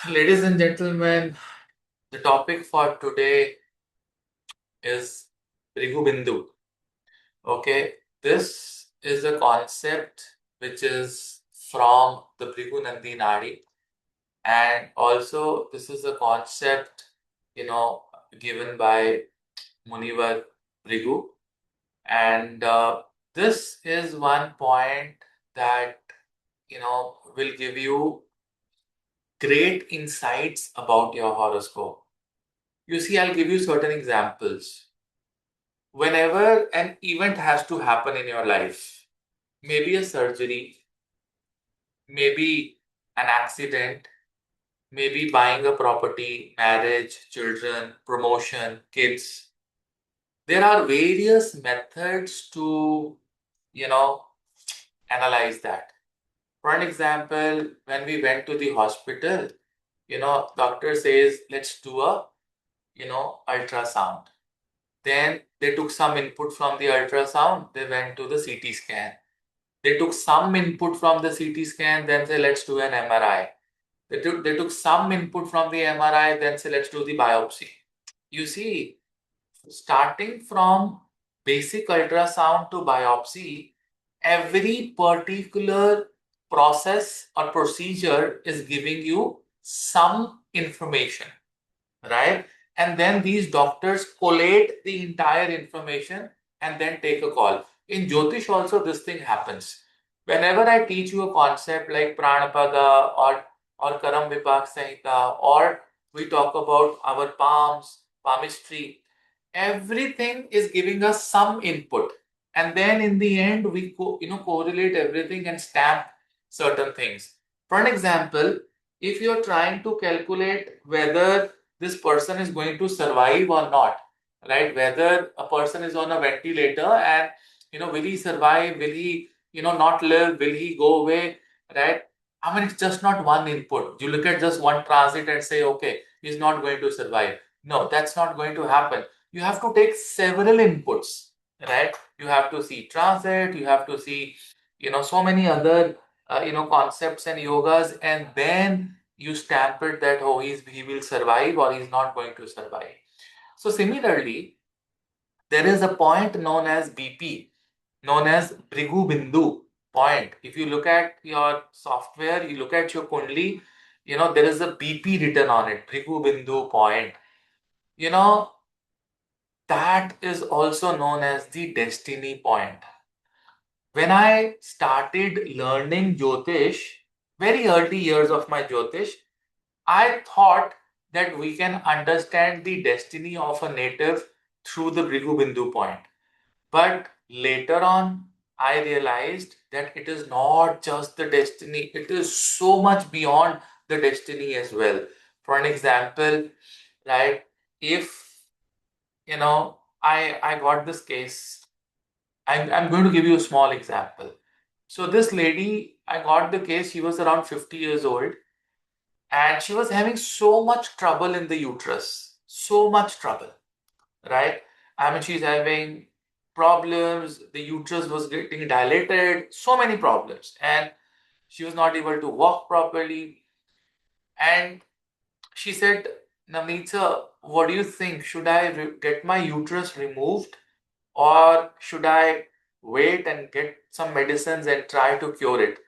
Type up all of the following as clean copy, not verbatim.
Ladies and gentlemen, the topic for today is BRIGHU BINDU. Okay, this is a concept which is from the BRIGHU Nandi Nadi, and also this is a concept, you know, given by Munivar BRIGHU, and this is one point that will give you great insights about your horoscope. You see, I'll give you certain examples. Whenever an event has to happen in your life, maybe a surgery, maybe an accident, maybe buying a property, marriage, children, promotion, kids, there are various methods to, you know, analyze that. For an example, when we went to the hospital, doctor says, let's do a, ultrasound. Then they took some input from the ultrasound, they went to the CT scan. They took some input from the CT scan, then say, let's do an MRI. They took some input from the MRI, then say, let's do the biopsy. You see, starting from basic ultrasound to biopsy, every particular process or procedure is giving you some information, right? And then these doctors collate the entire information and then take a call. In Jyotish also this thing happens. Whenever I teach you a concept like Pranapada or Karam Vipak Sanhita, or we talk about our palms, palmistry, everything is giving us some input. And then in the end, we correlate everything and stamp certain things. For an example, if you're trying to calculate whether this person is going to survive or not, right? Whether a person is on a ventilator and, will he survive? Will he, not live? Will he go away? Right? I mean, it's just not one input. You look at just one transit and say, okay, he's not going to survive. No, that's not going to happen. You have to take several inputs, right? You have to see transit, you have to see, so many other, concepts and yogas, and then you stamp it that, oh, he will survive or he's not going to survive. So similarly, there is a point known as BP, known as BRIGHU BINDU point. If you look at your software, you look at your Kundli, there is a BP written on it, BRIGHU BINDU point. You know, that is also known as the destiny point. When I started learning Jyotish, very early years of my Jyotish, I thought that we can understand the destiny of a native through the Bhrigu Bindu point. But later on, I realized that it is not just the destiny, it is so much beyond the destiny as well. For an example, right, if I got this case, I'm going to give you a small example. So this lady, I got the case, she was around 50 years old, and she was having so much trouble in the uterus, so much trouble, right? I mean, she's having problems, the uterus was getting dilated, so many problems, and she was not able to walk properly. And she said, Navneet sir, what do you think? Should I get my uterus removed, or should I wait and get some medicines and try to cure it?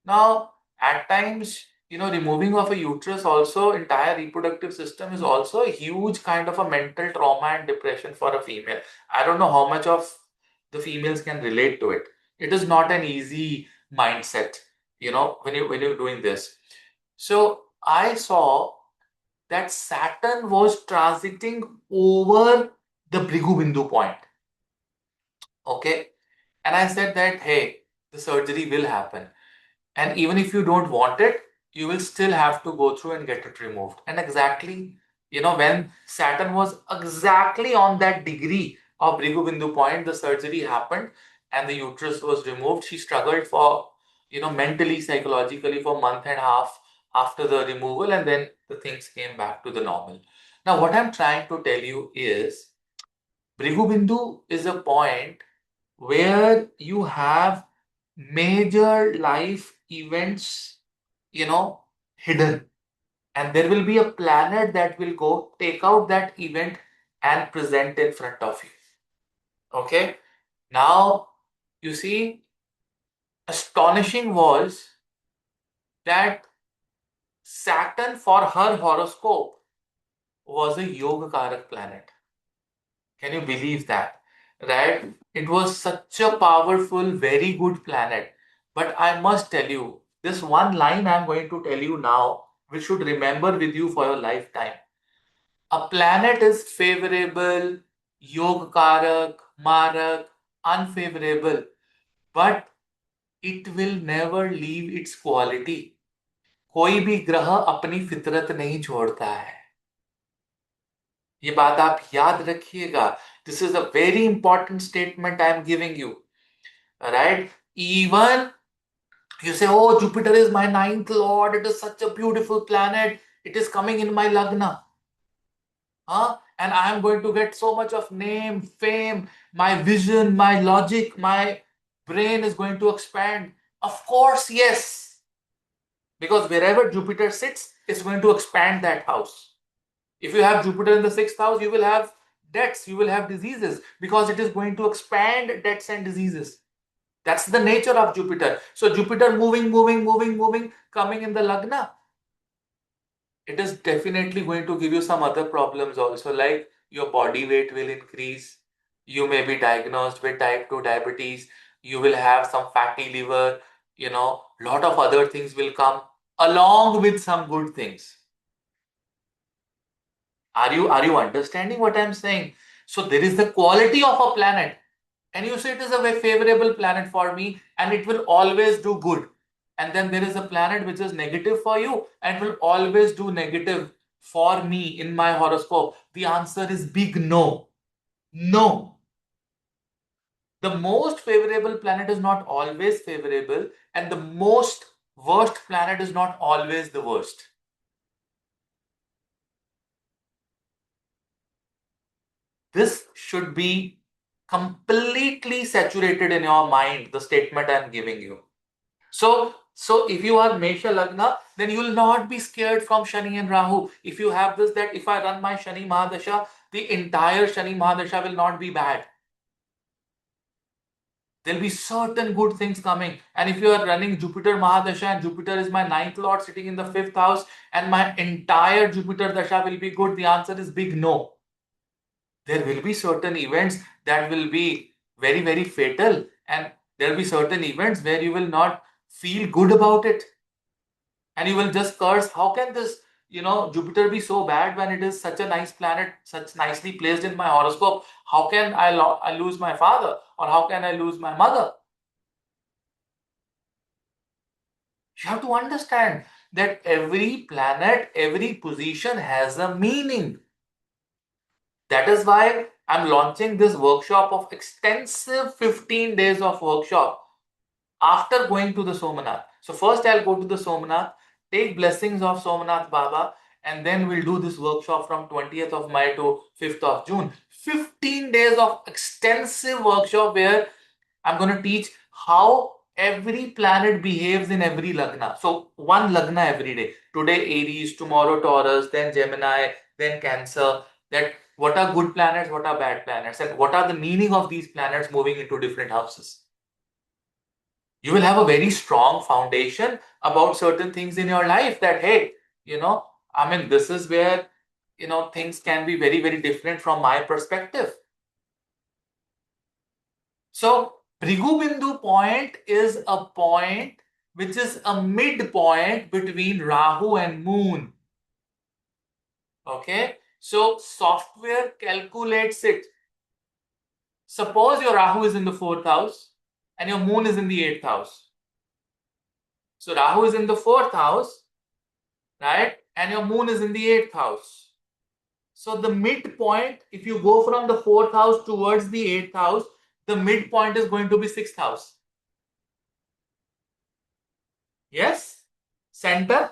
Now, at times, removing of a uterus also, entire reproductive system is also a huge kind of a mental trauma and depression for a female. I don't know how much of the females can relate to it. It is not an easy mindset, when you're doing this. So I saw that Saturn was transiting over the Bhrigu Bindu point. Okay. And I said that, hey, the surgery will happen. And even if you don't want it, you will still have to go through and get it removed. And exactly, when Saturn was exactly on that degree of Bhrigu Bindu point, the surgery happened and the uterus was removed. She struggled for, mentally, psychologically for a month and a half after the removal, and then the things came back to the normal. Now, what I'm trying to tell you is Bhrigu Bindu is a point where you have major life events, hidden. and there will be a planet that will go take out that event and present in front of you. Okay, now you see, astonishing was that Saturn, for her horoscope, was a yoga karak planet. Can you believe that? Right? It was such a powerful, very good planet. But I must tell you, this one line I'm going to tell you now, which should remember with you for your lifetime. A planet is favorable, Yogakarak, Marak, unfavorable, but it will never leave its quality. कोई भी ग्रह अपनी फितरत नहीं छोड़ता है. ये बात आप याद रखिएगा. This is a very important statement I am giving you. Right? Even you say, oh, Jupiter is my ninth lord. It is such a beautiful planet. It is coming in my Lagna. Huh? And I am going to get so much of name, fame, my vision, my logic, my brain is going to expand. Of course, yes. Because wherever Jupiter sits, it's going to expand that house. If you have Jupiter in the sixth house, you will have debts, you will have diseases, because it is going to expand debts and diseases. That's the nature of Jupiter. So Jupiter moving, coming in the Lagna, it is definitely going to give you some other problems also, like your body weight will increase. You may be diagnosed with type 2 diabetes. You will have some fatty liver, lot of other things will come along with some good things. Are you understanding what I'm saying? So there is the quality of a planet, and you say it is a very favorable planet for me and it will always do good. And then there is a planet which is negative for you and will always do negative for me in my horoscope. The answer is big no. No. The most favorable planet is not always favorable, and the most worst planet is not always the worst. This should be completely saturated in your mind, the statement I'm giving you. So if you are Mesha Lagna, then you will not be scared from Shani and Rahu. If you have this, that if I run my Shani Mahadasha, the entire Shani Mahadasha will not be bad. There'll be certain good things coming. And if you are running Jupiter Mahadasha and Jupiter is my ninth lord sitting in the fifth house and my entire Jupiter Dasha will be good, the answer is big no. There will be certain events that will be very, very fatal, and there will be certain events where you will not feel good about it. And you will just curse, how can this, Jupiter be so bad when it is such a nice planet, such nicely placed in my horoscope? How can I lose my father, or how can I lose my mother? You have to understand that every planet, every position has a meaning. That is why I'm launching this workshop of extensive 15 days of workshop after going to the Somanath. So first I'll go to the Somanath, take blessings of Somanath Baba, and then we'll do this workshop from 20th of May to 5th of June. 15 days of extensive workshop where I'm going to teach how every planet behaves in every Lagna. So one Lagna every day. Today Aries, tomorrow Taurus, then Gemini, then Cancer. That what are good planets, what are bad planets, and what are the meaning of these planets moving into different houses. You will have a very strong foundation about certain things in your life that, hey, this is where, things can be very, very different from my perspective. So, Bhrigu Bindu point is a point which is a midpoint between Rahu and Moon. Okay. So, software calculates it. Suppose your Rahu is in the 4th house and your Moon is in the 8th house. So, Rahu is in the 4th house, right? And your Moon is in the 8th house. So, the midpoint, if you go from the 4th house towards the 8th house, the midpoint is going to be 6th house. Yes? Center,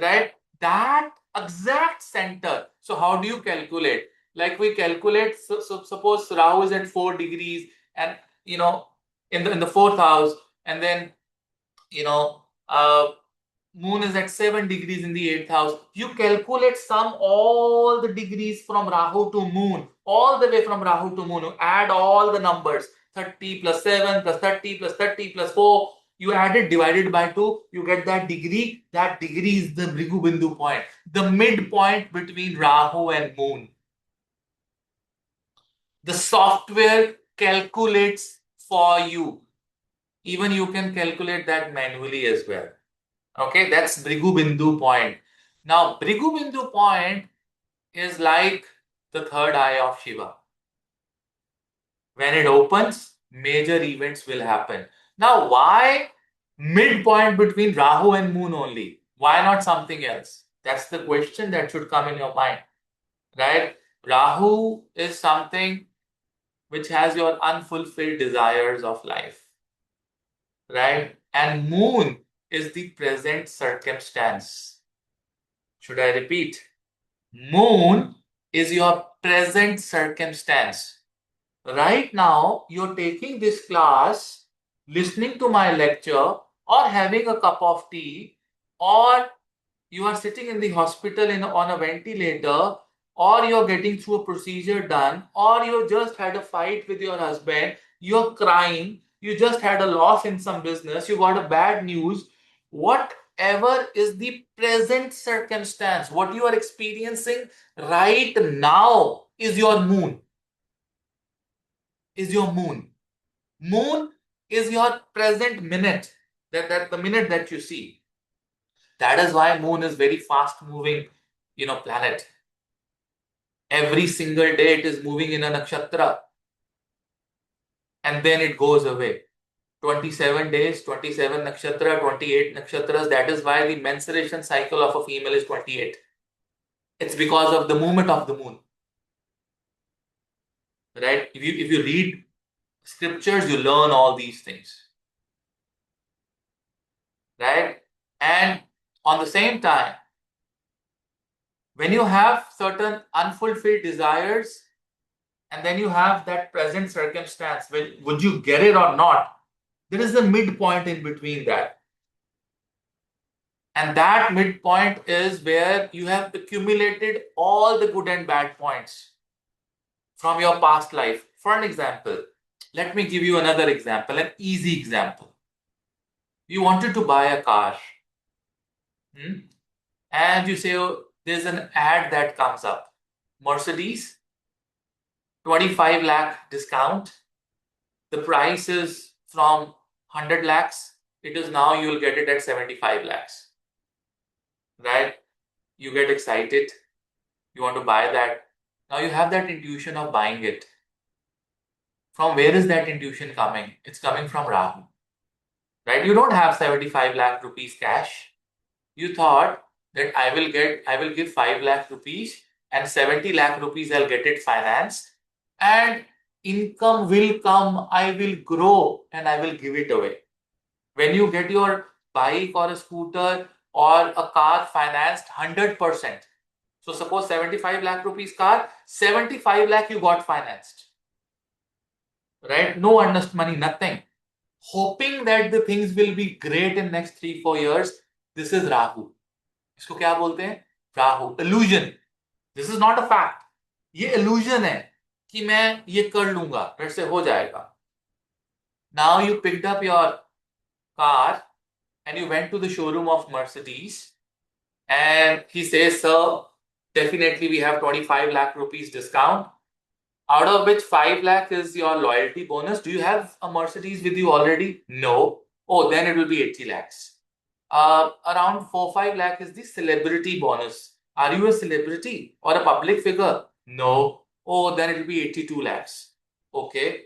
right? That exact center. So, how do you calculate? Like we calculate, so suppose Rahu is at 4 degrees and, in the 4th house, and then, Moon is at 7 degrees in the 8th house. You calculate all the degrees from Rahu to Moon, all the way from Rahu to Moon. You add all the numbers, 30 plus 7 plus 30 plus 30 plus 4. You add it, divided by 2, you get that degree. That degree is the Bhrigu Bindu point, the midpoint between Rahu and Moon. The software calculates for you. Even you can calculate that manually as well. Okay, that's Bhrigu Bindu point. Now, Bhrigu Bindu point is like the third eye of Shiva. When it opens, major events will happen. Now, why midpoint between Rahu and Moon only? Why not something else? That's the question that should come in your mind, right? Rahu is something which has your unfulfilled desires of life, right? And Moon is the present circumstance. Should I repeat? Moon is your present circumstance. Right now, you're taking this class, listening to my lecture, or having a cup of tea, or you are sitting in the hospital on a ventilator, or you're getting through a procedure done, or you just had a fight with your husband, you're crying, you just had a loss in some business, you got a bad news. Whatever is the present circumstance, what you are experiencing right now is your moon. Is your moon. Moon is your present minute, that the minute that you see. That is why moon is very fast moving, planet. Every single day it is moving in a nakshatra, and then it goes away. 27 days, 27 nakshatra, 28 nakshatras. That is why the menstruation cycle of a female is 28. It's because of the movement of the moon. Right? If you read scriptures, you learn all these things. Right? And on the same time, when you have certain unfulfilled desires, and then you have that present circumstance, would you get it or not? There is a midpoint in between that. And that midpoint is where you have accumulated all the good and bad points from your past life. For an example, let me give you another example, an easy example. You wanted to buy a car. And you say, oh, there's an ad that comes up. Mercedes, 25 lakh discount. The price is from 100 lakhs. It is now you will get it at 75 lakhs. Right? You get excited. You want to buy that. Now you have that intuition of buying it. From where is that intuition coming? It's coming from Rahu. Right? You don't have 75 lakh rupees cash. You thought that I will give 5 lakh rupees and 70 lakh rupees I'll get it financed, and income will come, I will grow, and I will give it away. When you get your bike or a scooter or a car financed 100%, so suppose 75 lakh rupees car, 75 lakh you got financed. Right? No earnest money, nothing. Hoping that the things will be great in next 3-4 years. This is Rahu. इसको क्या बोलते हैं? Rahu. Illusion. This is not a fact. ये illusion है कि मैं ये कर लूंगा, फिर से हो जाएगा. Now you picked up your car and you went to the showroom of Mercedes, and he says, sir, definitely we have 25 lakh rupees discount, out of which 5 lakh is your loyalty bonus. Do you have a Mercedes with you already? No. Oh, then it will be 80 lakhs. Around 4-5 lakh is the celebrity bonus. Are you a celebrity or a public figure? No. Oh, then it will be 82 lakhs. Okay.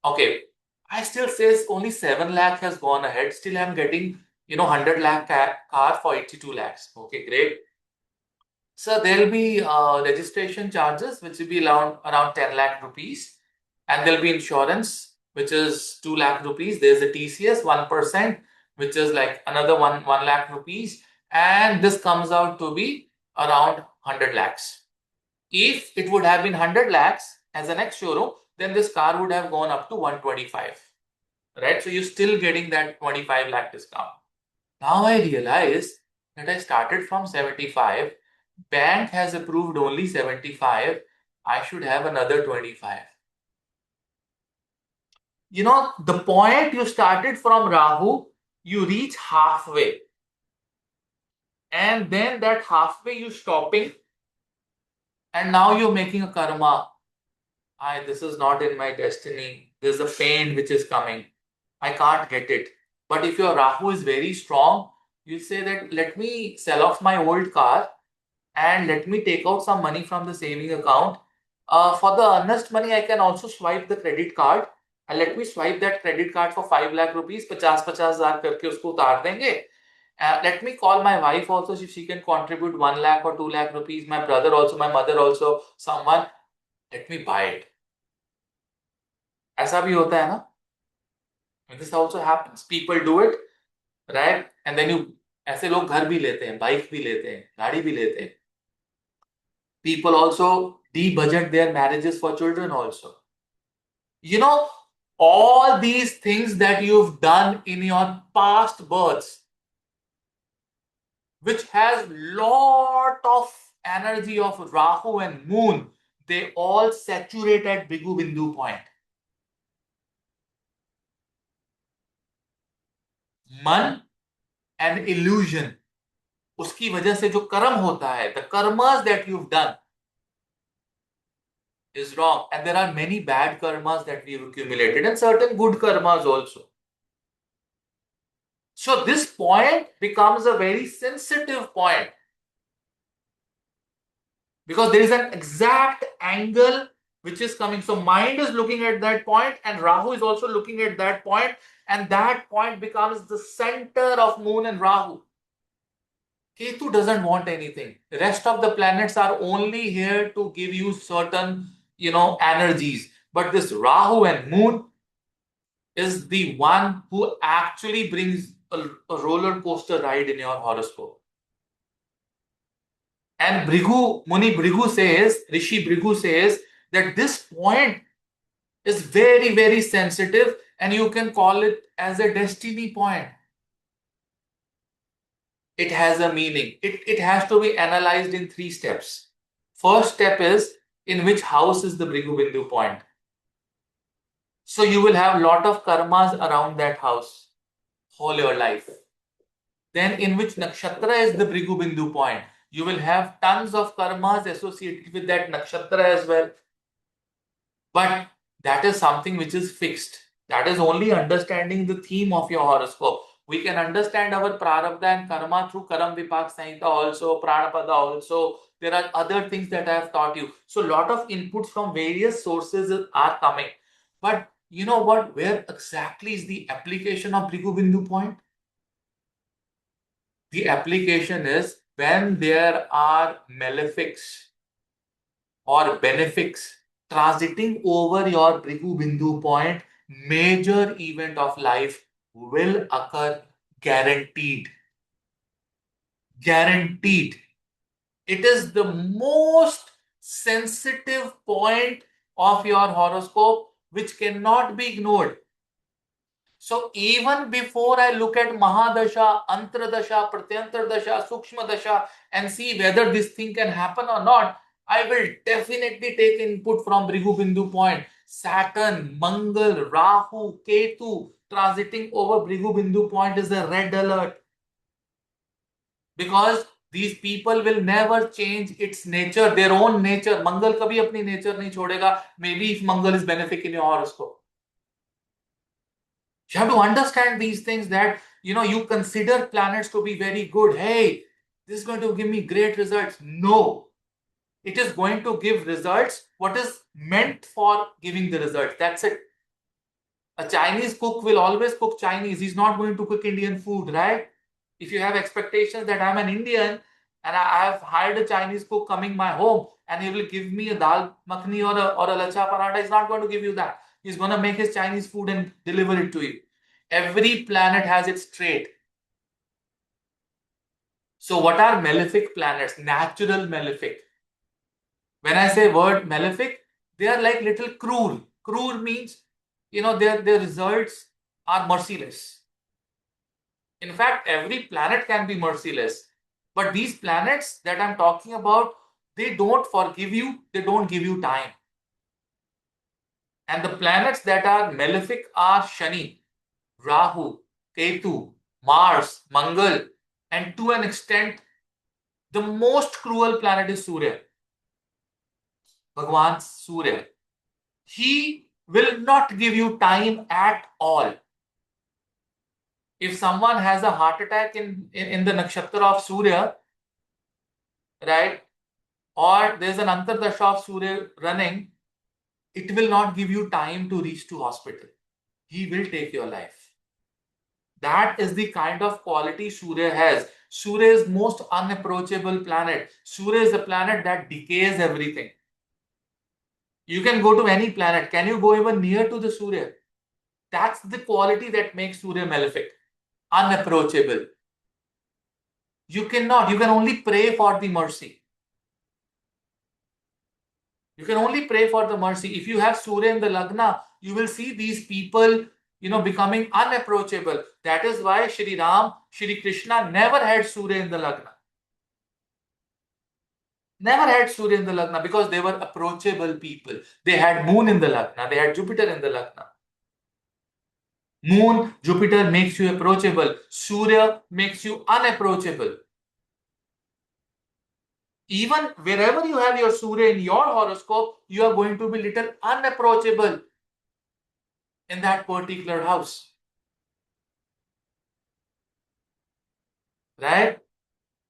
I still says only 7 lakh has gone ahead. Still I'm getting, 100 lakh car for 82 lakhs. Okay, great. So there will be registration charges, which will be around 10 lakh rupees. And there will be insurance, which is 2 lakh rupees. There's a TCS, 1%, which is like another 1 lakh rupees. And this comes out to be around 100 lakhs. If it would have been 100 lakhs as an ex-showroom, then this car would have gone up to 125. Right? So you're still getting that 25 lakh discount. Now I realize that I started from 75. Bank has approved only 75. I should have another 25. The point you started from Rahu, you reach halfway. And then that halfway you stopping, and now you're making a karma. This is not in my destiny. There's a pain which is coming. I can't get it. But if your Rahu is very strong, you say that let me sell off my old car and let me take out some money from the saving account. For the earnest money, I can also swipe the credit card and let me swipe that credit card for 5 lakh rupees, 50,000 करके उसको उतार देंगे. Let me call my wife also if she can contribute 1 lakh or 2 lakh rupees. My brother also, my mother also, someone. Let me buy it. ऐसा भी होता है ना? This also happens. People do it, right? And then ऐसे लोग घर भी लेते हैं, बाइक भी लेते हैं, गाड़ी भी लेते हैं. People also de-budget their marriages for children also. All these things that you've done in your past births, which has lot of energy of Rahu and Moon, they all saturate at Bhrigu Bindu point. मन and illusion, उसकी वजह से जो कर्म होता है, the karmas that you've done is wrong, and there are many bad karmas that we've accumulated and certain good karmas also. So this point becomes a very sensitive point because there is an exact angle which is coming. So mind is looking at that point and Rahu is also looking at that point, and that point becomes the center of Moon and Rahu. Ketu doesn't want anything. The rest of the planets are only here to give you certain, energies. But this Rahu and Moon is the one who actually brings a roller coaster ride in your horoscope. And Muni Bhrigu says, Rishi Bhrigu says that this point is very, very sensitive and you can call it as a destiny point. It has a meaning. It has to be analyzed in 3 steps. First step is in which house is the Bhrigu Bindu point. So you will have lot of karmas around that house whole your life. Then in which nakshatra is the Bhrigu Bindu point. You will have tons of karmas associated with that nakshatra as well. But that is something which is fixed. That is only understanding the theme of your horoscope. We can understand our prarabdha and karma through Karam Vipak Samhita also, Pranapada also. There are other things that I have taught you. So a lot of inputs from various sources are coming. But you know what? Where exactly is the application of Bhrigu Bindu point? The application is when there are malefics or benefics transiting over your Bhrigu Bindu point, major event of life will occur, guaranteed. Guaranteed. It is the most sensitive point of your horoscope which cannot be ignored. So even before I look at Mahadasha, Antradasha, Pratyantardasha, Sukshma Dasha and see whether this thing can happen or not, I will definitely take input from Bhrigu Bindu point. Saturn, Mangal, Rahu, Ketu transiting over Bhrigu Bindu point is a red alert. Because these people will never change its nature, their own nature. Mangal kabhi apni nature nahi chhodega. Maybe if Mangal is benefic in your horoscope. You have to understand these things that, you consider planets to be very good. Hey, this is going to give me great results. No. It is going to give results what is meant for giving the results. That's it. A Chinese cook will always cook Chinese. He's not going to cook Indian food, right? If you have expectations that I'm an Indian and I have hired a Chinese cook coming my home and he will give me a dal makhni or a lacha paratha, he's not going to give you that. He's going to make his Chinese food and deliver it to you. Every planet has its trait. So what are malefic planets? Natural malefic. When I say word malefic, they are like little cruel. Cruel means, their results are merciless. In fact, every planet can be merciless. But these planets that I'm talking about, they don't forgive you, they don't give you time. And the planets that are malefic are Shani, Rahu, Ketu, Mars, Mangal, and to an extent, the most cruel planet is Surya. Bhagwan Surya. He will not give you time at all. If someone has a heart attack in the nakshatra of Surya, right, or there's an Antardasha of Surya running, it will not give you time to reach to hospital. He will take your life. That is the kind of quality Surya has. Surya is most unapproachable planet. Surya is a planet that decays everything. You can go to any planet. Can you go even near to the Surya? That's the quality that makes Surya malefic. Unapproachable. You cannot. You can only pray for the mercy. You can only pray for the mercy. If you have Surya in the Lagna, you will see these people, becoming unapproachable. That is why Shri Ram, Shri Krishna never had Surya in the Lagna. Never had Surya in the Lagna because they were approachable people. They had Moon in the Lagna. They had Jupiter in the Lagna. Moon, Jupiter makes you approachable. Surya makes you unapproachable. Even wherever you have your Surya in your horoscope, you are going to be little unapproachable in that particular house. Right?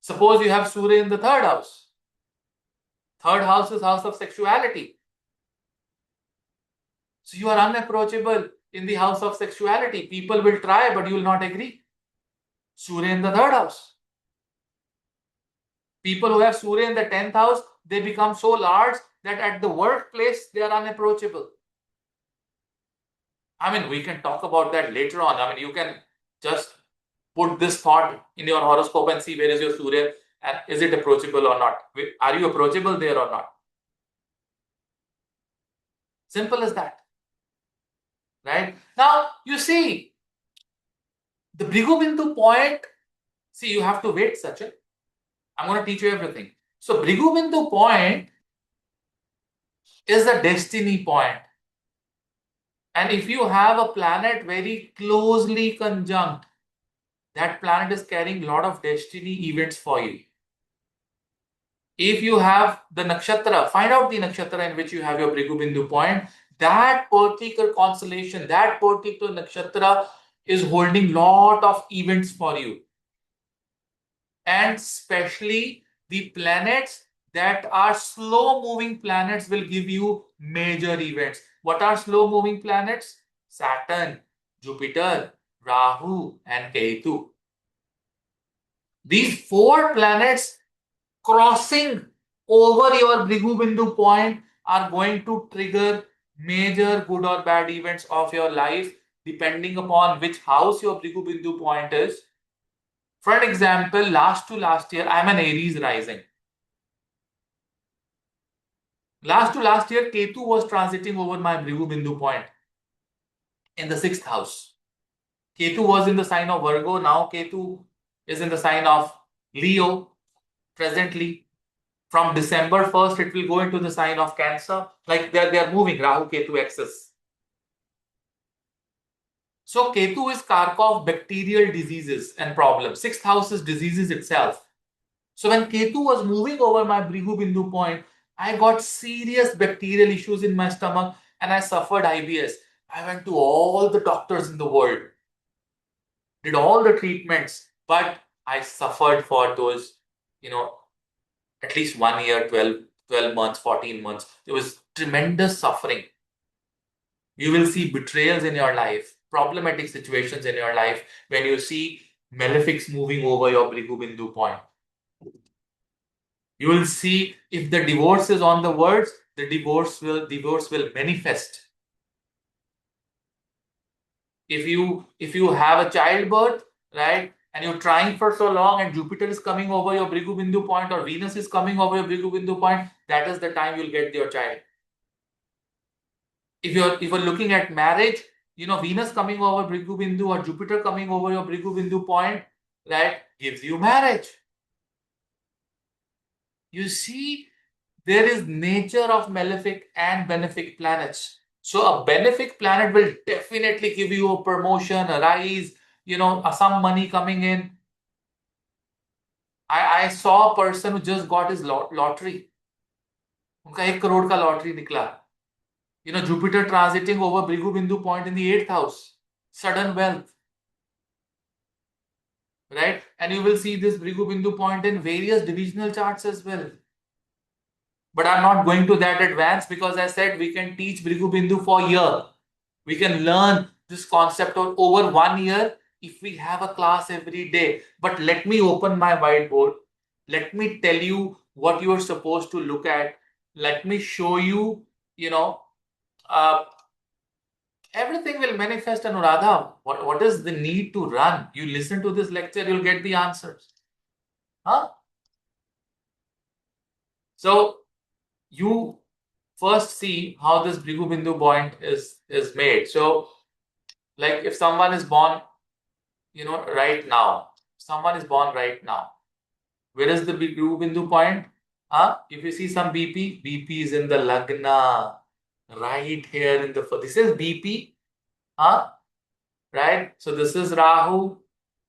Suppose you have Surya in the third house. Third house is house of sexuality. So you are unapproachable in the house of sexuality. People will try, but you will not agree. Surya in the third house. People who have Surya in the 10th house, they become so large that at the workplace, they are unapproachable. I mean, we can talk about that later on. I mean, you can just put this thought in your horoscope and see where is your Surya and is it approachable or not. Are you approachable there or not? Simple as that. Right? Now, you see, the BRIGHU BINDU point, see, you have to wait, Sachin. I'm going to teach you everything. So, BRIGHU BINDU point is the destiny point. And if you have a planet very closely conjunct, that planet is carrying a lot of destiny events for you. If you have the nakshatra, find out the nakshatra in which you have your BRIGHU BINDU point. That particular constellation, that particular nakshatra is holding lot of events for you. And especially the planets that are slow moving planets will give you major events. What are slow moving planets? Saturn, Jupiter, Rahu, and Ketu. These four planets crossing over your BRIGHU BINDU point are going to trigger major good or bad events of your life depending upon which house your BRIGHU BINDU point is. For an example, last to last year, I'm an Aries rising. Last to last year, Ketu was transiting over my BRIGHU BINDU point in the 6th house. Ketu was in the sign of Virgo. Now Ketu is in the sign of Leo presently. From December 1st, it will go into the sign of Cancer. Like they are moving Rahu Ketu axis. So Ketu is Karka of bacterial diseases and problems. 6th house is diseases itself. So when Ketu was moving over my BRIGHU BINDU point, I got serious bacterial issues in my stomach and I suffered IBS. I went to all the doctors in the world, did all the treatments, but I suffered for those, at least 1 year, 12 months, 14 months. There was tremendous suffering. You will see betrayals in your life, problematic situations in your life when you see malefics moving over your BRIGHU BINDU point. You will see if the divorce is on the words, the divorce will manifest. If you have a childbirth, right, and you're trying for so long and Jupiter is coming over your BRIGHU BINDU point or Venus is coming over your BRIGHU BINDU point, that is the time you'll get your child. If you're looking at marriage, Venus coming over Bhrigu Bindu or Jupiter coming over your Bhrigu Bindu point, right, gives you marriage. You see, there is nature of malefic and benefic planets. So a benefic planet will definitely give you a promotion, a rise, some money coming in. I saw a person who just got his lottery. उनका 1 करोड़ का lottery निकला. Jupiter transiting over Bhrigu Bindu point in the 8th house. Sudden wealth. Right? And you will see this Bhrigu Bindu point in various divisional charts as well. But I'm not going to that advance because I said we can teach Bhrigu Bindu for a year. We can learn this concept over 1 year if we have a class every day. But let me open my whiteboard. Let me tell you what you are supposed to look at. Let me show you, uh, everything will manifest. Anuradha, what is the need to run? You listen to this lecture, you'll get the answers. Huh? So you first see how this Bhrigu Bindu point is made. So, like if someone is born, right now, where is the Bhrigu Bindu point? If you see some BP is in the Lagna, right here in the, this is BP, right? So this is Rahu,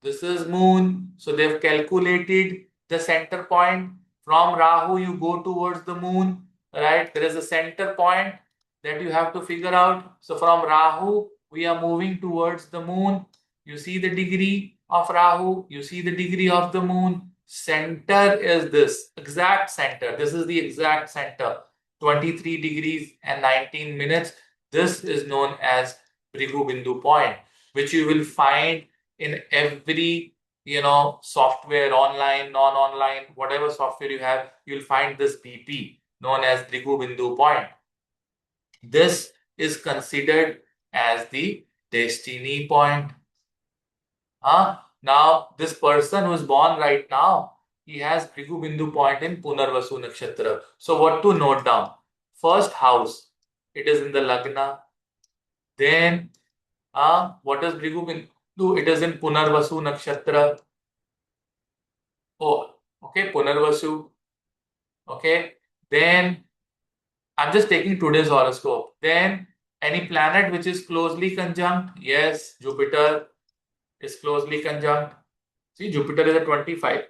this is Moon. So they've calculated the center point. From Rahu, you go towards the Moon, right? There is a center point that you have to figure out. So from Rahu, we are moving towards the Moon. You see the degree of Rahu, you see the degree of the Moon. Center is this, exact center. This is the exact center, 23 degrees and 19 minutes. This is known as Bhrigu Bindu point, which you will find in every software, online, non-online, whatever software you have, you'll find this BP known as Bhrigu Bindu point. This is considered as the destiny point. Now this person who is born right now, he has Bhrigu Bindu point in Punarvasu Nakshatra. So what to note down? First house, it is in the Lagna. Then what is Bhrigu Bindu? It is in Punarvasu Nakshatra. Oh, okay, Punarvasu. Okay, then I'm just taking today's horoscope. Then any planet which is closely conjunct, yes, Jupiter is closely conjunct. See, Jupiter is at 25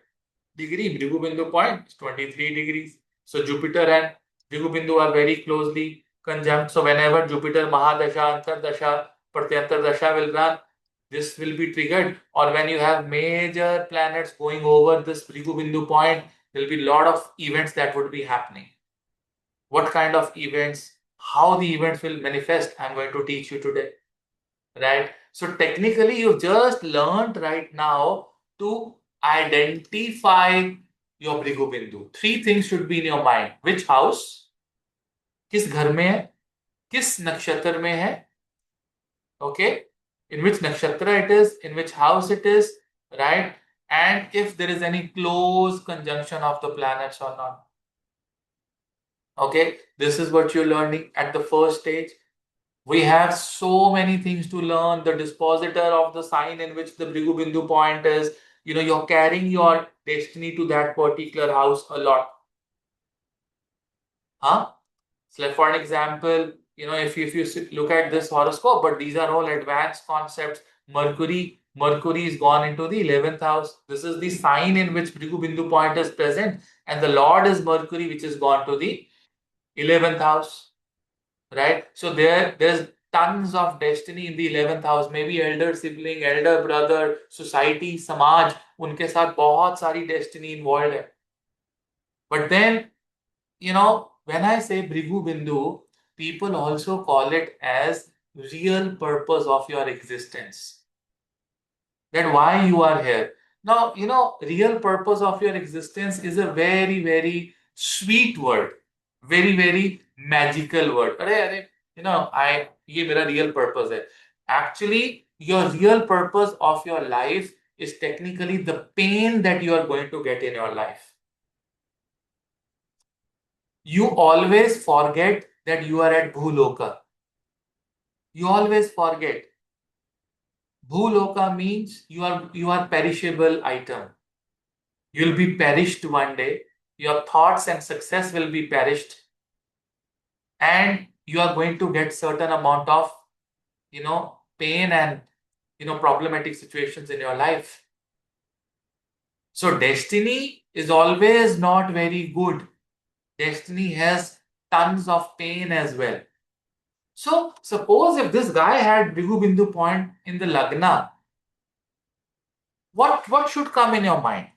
degree, Bhrigu Bindu point is 23 degrees. So Jupiter and Bhrigu Bindu are very closely conjunct. So whenever Jupiter Mahadasha, Antardasha, Pratyantar Dasha will run, this will be triggered. Or when you have major planets going over this Bhrigu Bindu point, there will be a lot of events that would be happening. What kind of events, how the events will manifest, I'm going to teach you today. Right? So technically, you just learned right now to identify your Bhrigu Bindu. 3 things should be in your mind. Which house? किस घर में है? किस नक्षत्र में है? Okay? In which nakshatra it is, in which house it is, right? And if there is any close conjunction of the planets or not. Okay? This is what you're learning at the first stage. We have so many things to learn. The dispositor of the sign in which the Bhrigu Bindu point is, you're carrying your destiny to that particular house a lot. So like for an example, if you look at this horoscope, but these are all advanced concepts. Mercury is gone into the 11th house. This is the sign in which Bhrigu Bindu point is present, and the Lord is Mercury, which is gone to the 11th house. Right? So there's tons of destiny in the 11th house. Maybe elder sibling, elder brother, society, samaj, उनके साथ बहुत सारी destiny involved है. But then, when I say Bhrigu Bindu, people also call it as real purpose of your existence. That why you are here. Now, real purpose of your existence is a very, very sweet word. Very, very magical word. ये मेरा real purpose है. Actually, your real purpose of your life is technically the pain that you are going to get in your life. You always forget that you are at Bhuloka. You always forget. Bhuloka means you are perishable item. You'll be perished one day. Your thoughts and success will be perished, and you are going to get certain amount of pain and problematic situations in your life. So destiny is always not very good. Destiny has tons of pain as well. So suppose if this guy had Bhrigu Bindu point in the Lagna, what should come in your mind?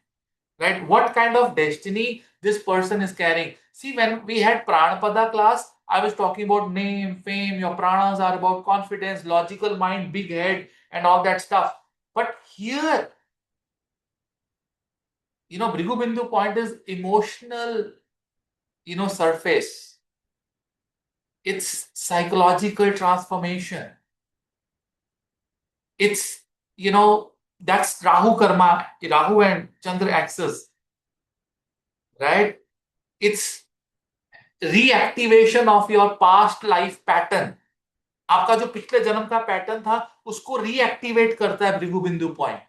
Right? What kind of destiny this person is carrying? See, when we had Pranapada class, I was talking about name, fame, your pranas are about confidence, logical mind, big head, and all that stuff. But here, Bhrigu Bindu point is emotional, surface. It's psychological transformation. It's, that's Rahu Karma, Rahu and Chandra axis, right? It's reactivation of your past life pattern. आपका जो पिछले जन्म का pattern था उसको reactivate करता है Bhrigu Bindu point.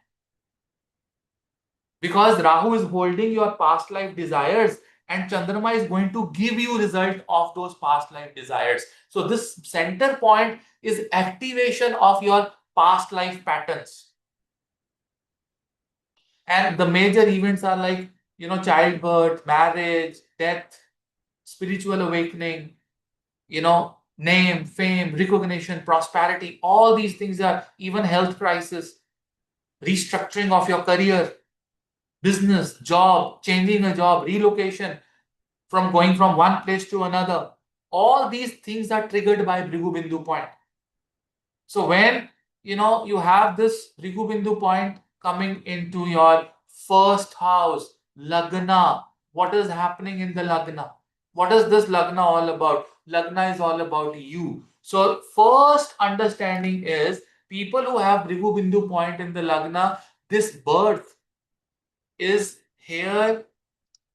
Because Rahu is holding your past life desires and Chandrama is going to give you result of those past life desires. So this center point is activation of your past life patterns. And the major events are like, childbirth, marriage, death, spiritual awakening, name, fame, recognition, prosperity. All these things are even health crisis, restructuring of your career, business, job, changing a job, relocation, from going from one place to another. All these things are triggered by Bhrigu Bindu point. So when you have this Bhrigu Bindu point coming into your first house, Lagna, what is happening in the Lagna? What is this Lagna all about? Lagna is all about you. So first understanding is people who have Bhrigu Bindu point in the Lagna, this birth is here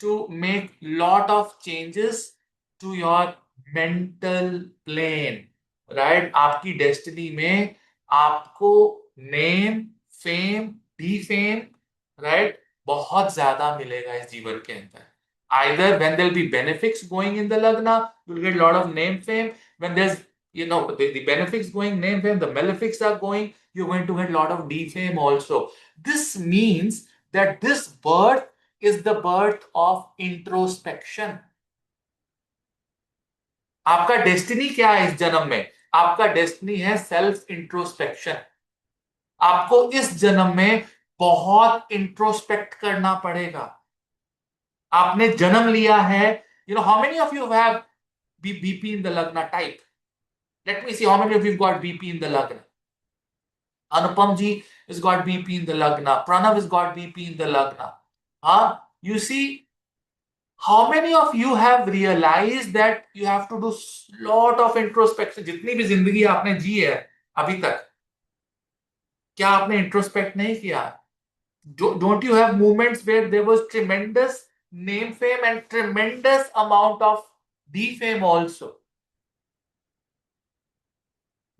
to make lot of changes to your mental plane, right? आपकी destiny में आपको name, fame, defame, right? बहुत ज्यादा मिलेगा इस जीवन के अंदर. Either when there'll be benefics going in the Lagna, you'll get a lot of name, fame. When there's the benefics going, name, fame, the malefics are going, you're going to get a lot of defame also. This means that this birth is the birth of introspection. आपका destiny क्या है इस जन्म में? आपका destiny है self introspection. आपको इस जन्म में बहुत इंट्रोस्पेक्ट करना पड़ेगा. आपने जन्म लिया है. How many of you have BP in the Lagna? Type. Let me see how many of you got BP in the Lagna. Anupam ji has got BP in the Lagna. Pranav has got BP in the Lagna. You see, how many of you have realized that you have to do lot of introspection? जितनी भी जिंदगी आपने जी है अभी तक, क्या आपने introspect नहीं किया? Don't you have moments where there was tremendous name fame and tremendous amount of defame also?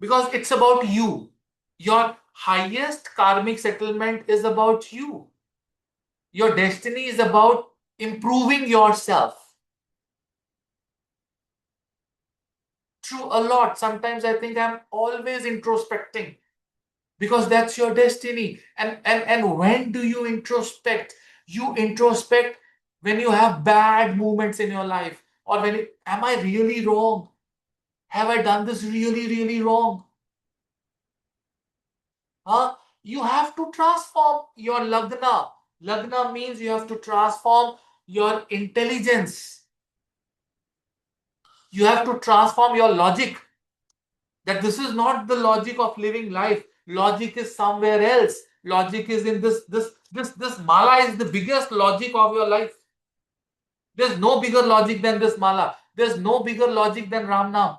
Because it's about you. Your highest karmic settlement is about you. Your destiny is about improving yourself. True, a lot. Sometimes I think I'm always introspecting because that's your destiny. And when do you introspect? You introspect when you have bad moments in your life, or when am I really wrong? Have I done this really, really wrong? You have to transform your Lagna. Lagna means you have to transform your intelligence. You have to transform your logic. That this is not the logic of living life. Logic is somewhere else. Logic is in this mala is the biggest logic of your life. There's no bigger logic than this mala. There's no bigger logic than Ram Nam.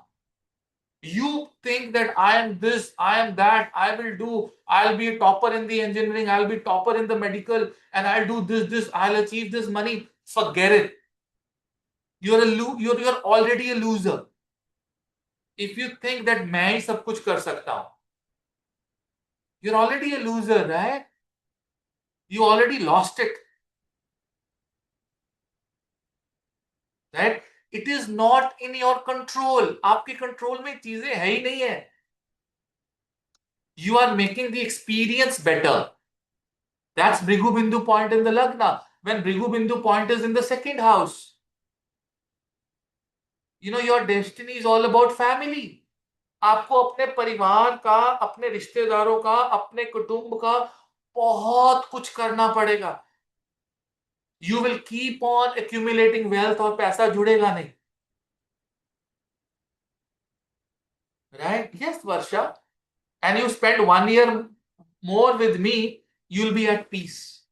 You think that I am this, I am that, I'll be a topper in the engineering, I'll be topper in the medical, and I'll do this, I'll achieve this money. Forget it. You're already a loser. If you think that मैं ही सब कुछ कर सकता हूं, you're already a loser, right? You already lost it, right? It is not in your control. आपके control में चीजें है ही नहीं है. You are making the experience better. That's Bhrigu Bindu point in the Lagna. When Bhrigu Bindu point is in the second house, your destiny is all about family. आपको अपने परिवार का, अपने रिश्तेदारों का, अपने कुटुंब का बहुत कुछ करना पड़ेगा. You will keep on accumulating wealth और पैसा जुड़ेगा नहीं. Right? Yes, Varsha. And you spend 1 year more with me, you'll be at peace.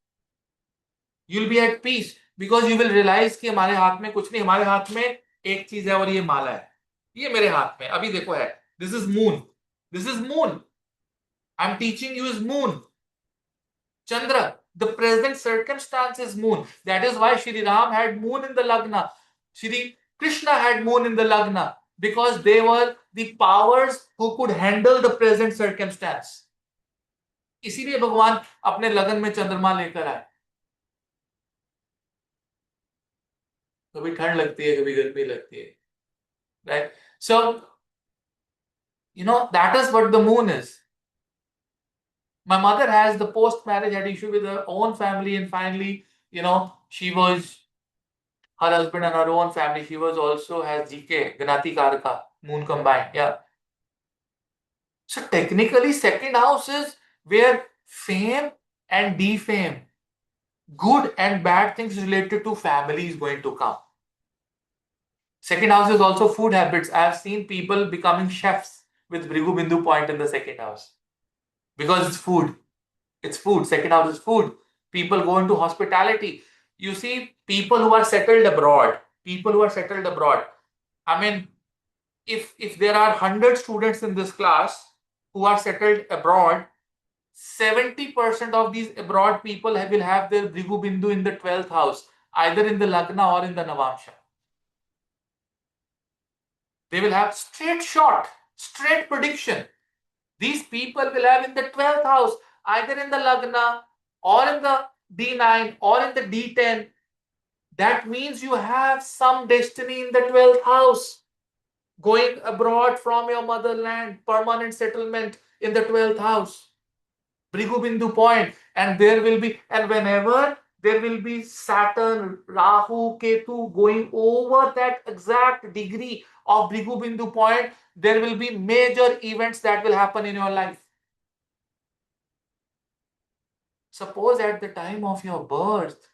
You'll be at peace because you will realize कि हमारे हाथ में कुछ नहीं, हमारे हाथ में एक चीज है और ये माला है. ये मेरे हाथ में अभी देखो है. This is moon. This is moon. I'm teaching you is moon. Chandra, the present circumstance is moon. That is why Shri Ram had moon in the Lagna. Shri Krishna had moon in the Lagna because they were the powers who could handle the present circumstance. इसीलिए भगवान अपने लगन में चंद्रमा लेकर आए. कभी ठंड लगती है, कभी गर्मी लगती है. Right? So, that is what the moon is. My mother has the post-marriage had issue with her own family, and finally, she was her husband and her own family. She was also has GK, Ganati Karaka, moon combined. Yeah. So technically, second house is where fame and defame, good and bad things related to family is going to come. Second house is also food habits. I have seen people becoming chefs with Bhrigu Bindu point in the second house because it's food. It's food. Second house is food. People go into hospitality. You see, people who are settled abroad. People who are settled abroad. I mean, if there are 100 students in this class who are settled abroad, 70% of these abroad people will have their Bhrigu Bindu in the 12th house, either in the Lagna or in the Navamsha. They will have straight shot, straight prediction. These people will have in the 12th house, either in the Lagna or in the D9 or in the D10. That means you have some destiny in the 12th house. Going abroad from your motherland, permanent settlement in the 12th house. Bhrigu Bindu point. And there will be, and whenever there will be Saturn, Rahu, Ketu going over that exact degree of Bhrigu Bindu point, there will be major events that will happen in your life. Suppose at the time of your birth,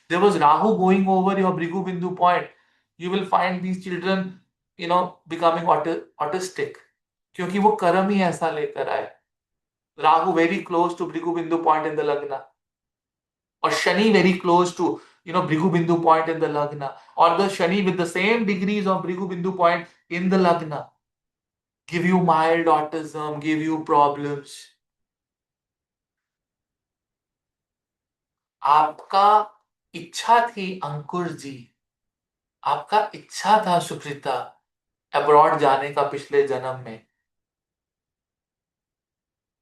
there was Rahu going over your Bhrigu Bindu point. You will find these children, becoming autistic. क्योंकि वो कर्म ही ऐसा लेकर आए. Rahu very close to Bhrigu Bindu point in the Lagna. Or Shani very close to, Bhrigu Bindu point in the Lagna. Or the Shani with the same degrees of Bhrigu Bindu point in the Lagna. Give you mild autism, give you problems. आपका इच्छा थी अंकुर जी, आपका इच्छा था सुप्रीता abroad जाने का पिछले जन्म में,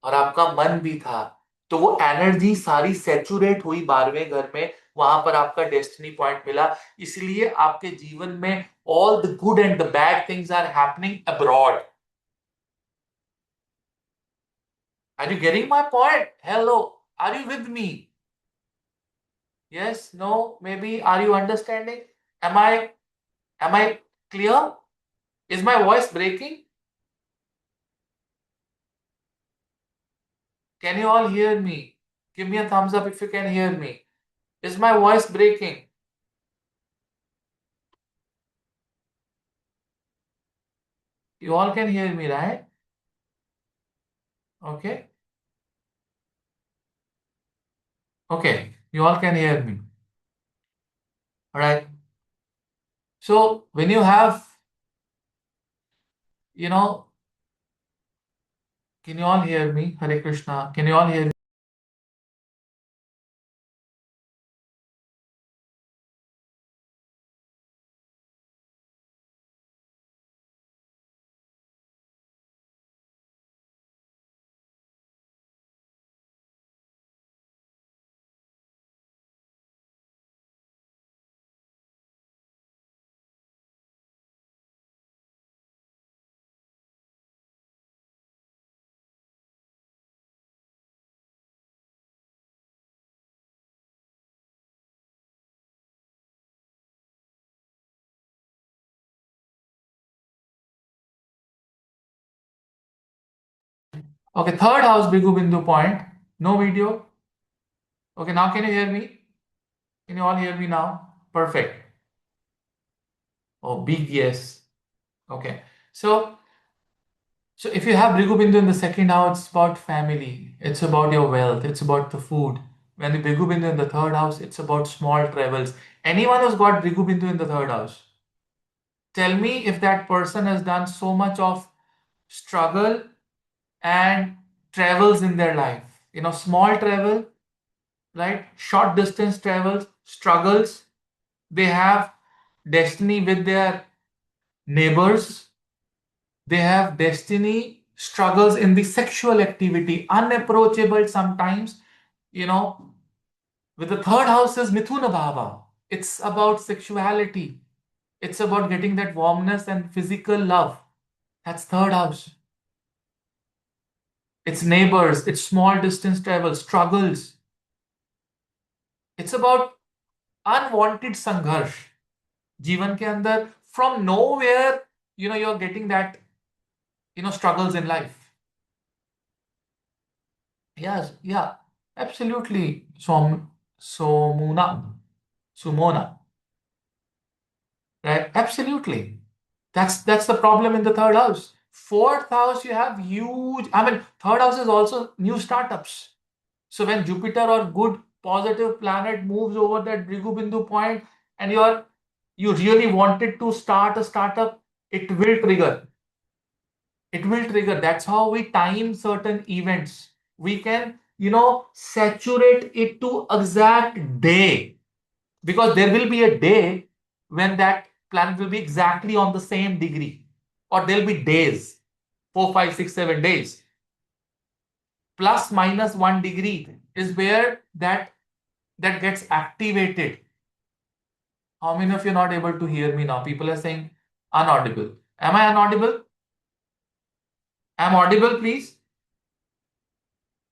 और आपका मन भी था. तो वो एनर्जी सारी सैचुरेट हुई 12वें घर में, वहां पर आपका डेस्टिनी पॉइंट मिला. इसलिए आपके जीवन में all the good and the bad things are happening abroad. Are you getting my point? Hello, are you with me? Yes, no, maybe. Are you understanding? Am I clear? Is my voice breaking? Can you all hear me? Give me a thumbs up if you can hear me. Is my voice breaking? You all can hear me, right? Okay. Okay. You all can hear me. All right. So when you have, you know, can you all hear me? Hare Krishna. Can you all hear me? Okay, third house, Bhrigu Bindu point. No video. Okay, now can you hear me? Can you all hear me now? Perfect. Oh, big yes. Okay. So, so if you have Bhrigu Bindu in the second house, it's about family. It's about your wealth. It's about the food. When the Bhrigu Bindu in the third house, it's about small travels. Anyone who's got Bhrigu Bindu in the third house, tell me if that person has done so much of struggle and travels in their life. Small travel, right? Short distance travels, struggles. They have destiny with their neighbors. They have destiny struggles in the sexual activity, unapproachable sometimes. You know, with the third house is Mithuna Bhava. It's about sexuality. It's about getting that warmness and physical love. That's third house. It's neighbors, it's small distance travel, struggles. It's about unwanted संघर्ष जीवन के अंदर from nowhere. You're getting that struggles in life. Yes, yeah, absolutely. Sumona, right? Absolutely. That's the problem in the third house. Fourth house, you have huge. I mean, third house is also new startups. So when Jupiter or good positive planet moves over that Bhrigu Bindu point, and you really wanted to start a startup, it will trigger. It will trigger. That's how we time certain events. We can, saturate it to exact day, because there will be a day when that planet will be exactly on the same degree, or there'll be days, 4, 5, 6, 7 days. Plus minus 1 degree is where that gets activated. How many of you are not able to hear me now? People are saying unaudible. Am I unaudible? I'm audible, please.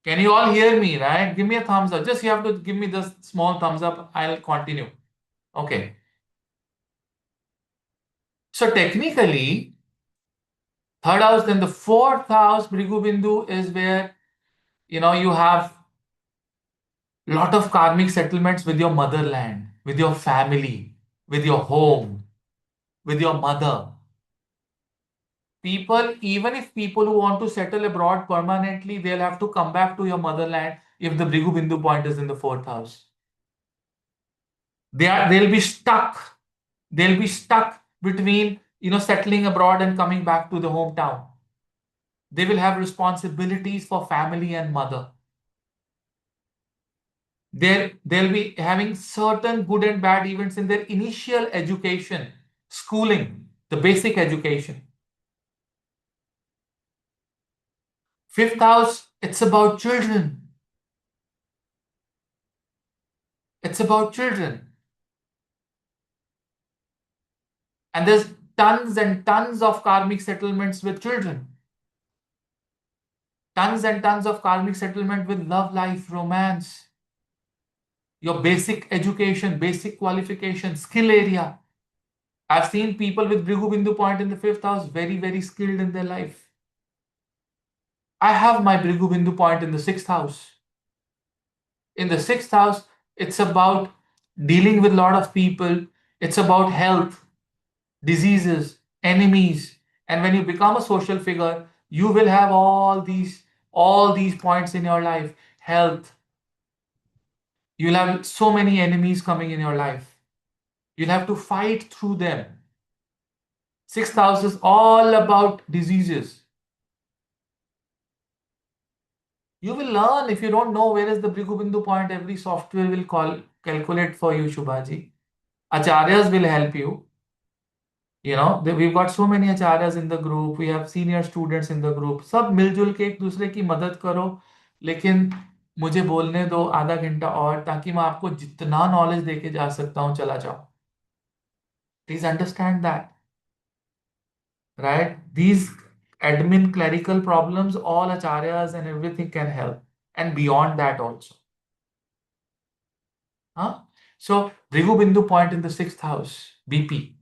Can you all hear me, right? Give me a thumbs up. Just you have to give me the small thumbs up. I'll continue. Okay. So technically, third house, then the fourth house, Bhrigu Bindu, is where you have lot of karmic settlements with your motherland, with your family, with your home, with your mother. People, even if people who want to settle abroad permanently, they'll have to come back to your motherland if the Bhrigu Bindu point is in the fourth house. They'll be stuck. They'll be stuck between settling abroad and coming back to the hometown. They will have responsibilities for family and mother. They'll be having certain good and bad events in their initial education, schooling, the basic education. Fifth house, it's about children. It's about children. And there's tons and tons of karmic settlements with children. Tons and tons of karmic settlement with love life, romance, your basic education, basic qualification, skill area. I've seen people with Bhrigu Bindu point in the fifth house very, very skilled in their life. I have my Bhrigu Bindu point in the sixth house. In the sixth house, it's about dealing with a lot of people. It's about health, diseases, enemies. And when you become a social figure, you will have all these points in your life. Health. You'll have so many enemies coming in your life. You'll have to fight through them. Sixth house is all about diseases. You will learn. If you don't know where is the Bhrigu Bindu point, every software will calculate for you, Shubhaji. Acharyas will help you. We've got so many acharyas in the group. We have senior students in the group. सब मिलजुल के एक दूसरे की मदद करो. लेकिन मुझे बोलने दो आधा घंटा और, ताकि मैं आपको जितना नॉलेज देके जा सकता हूँ चला जाऊं. Please understand that, right? These admin clerical problems, all acharyas and everything can help, and beyond that also. Huh? So Bhrigu Bindu point in the sixth house, BP,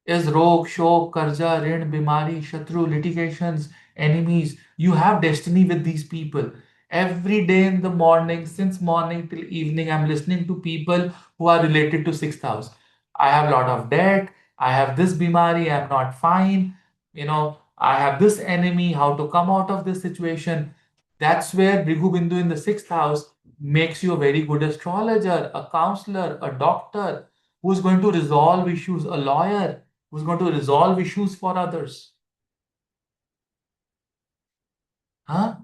is rog, shok, karja, rin, bimari, shatru, litigations, enemies. You have destiny with these people. Every day in the morning, since morning till evening, I'm listening to people who are related to sixth house. I have a lot of debt. I have this bimari. I'm not fine. I have this enemy. How to come out of this situation? That's where Bhrigu Bindu in the sixth house makes you a very good astrologer, a counselor, a doctor who's going to resolve issues, a lawyer who's going to resolve issues for others. Huh?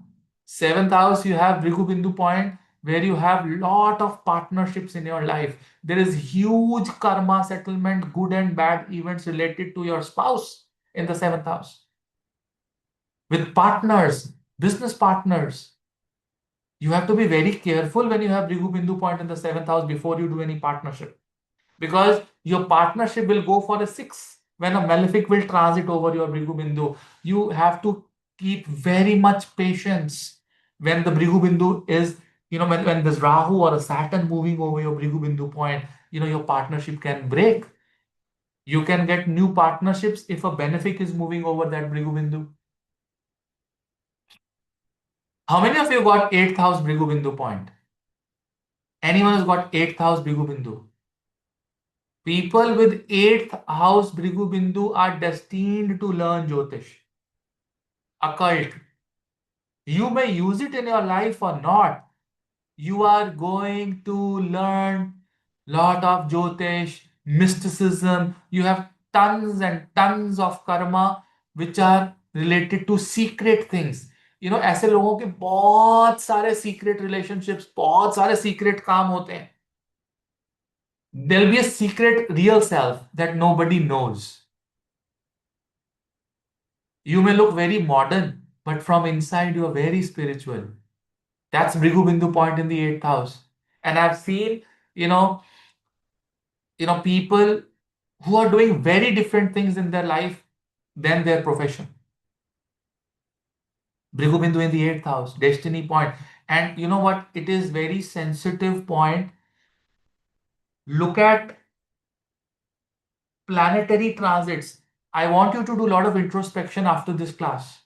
Seventh house, you have Bhrigu Bindu point where you have lot of partnerships in your life. There is huge karma settlement, good and bad events related to your spouse in the seventh house. With partners, business partners. You have to be very careful when you have Bhrigu Bindu point in the seventh house before you do any partnership. Because your partnership will go for a 6 when a malefic will transit over your Bhrigu Bindu. You have to keep very much patience when the Bhrigu Bindu is, when there's Rahu or a Saturn moving over your Bhrigu Bindu point, your partnership can break. You can get new partnerships if a benefic is moving over that Bhrigu Bindu. How many of you got 8th house Bhrigu Bindu point? Anyone who's got 8th house Bhrigu Bindu? People with 8th house Bhrigu Bindu are destined to learn Jyotish, occult. You may use it in your life or not. You are going to learn lot of Jyotish, mysticism. You have tons and tons of karma which are related to secret things. ऐसे लोगों के बहुत सारे secret relationships, बहुत सारे secret काम होते हैं. There'll be a secret real self that nobody knows. You may look very modern, but from inside you are very spiritual. That's Bhrigu Bindu point in the 8th house. And I've seen, you know, people who are doing very different things in their life than their profession. Bhrigu Bindu in the 8th house, destiny point. And you know what? It is very sensitive point. Look at planetary transits. I want you to do a lot of introspection after this class.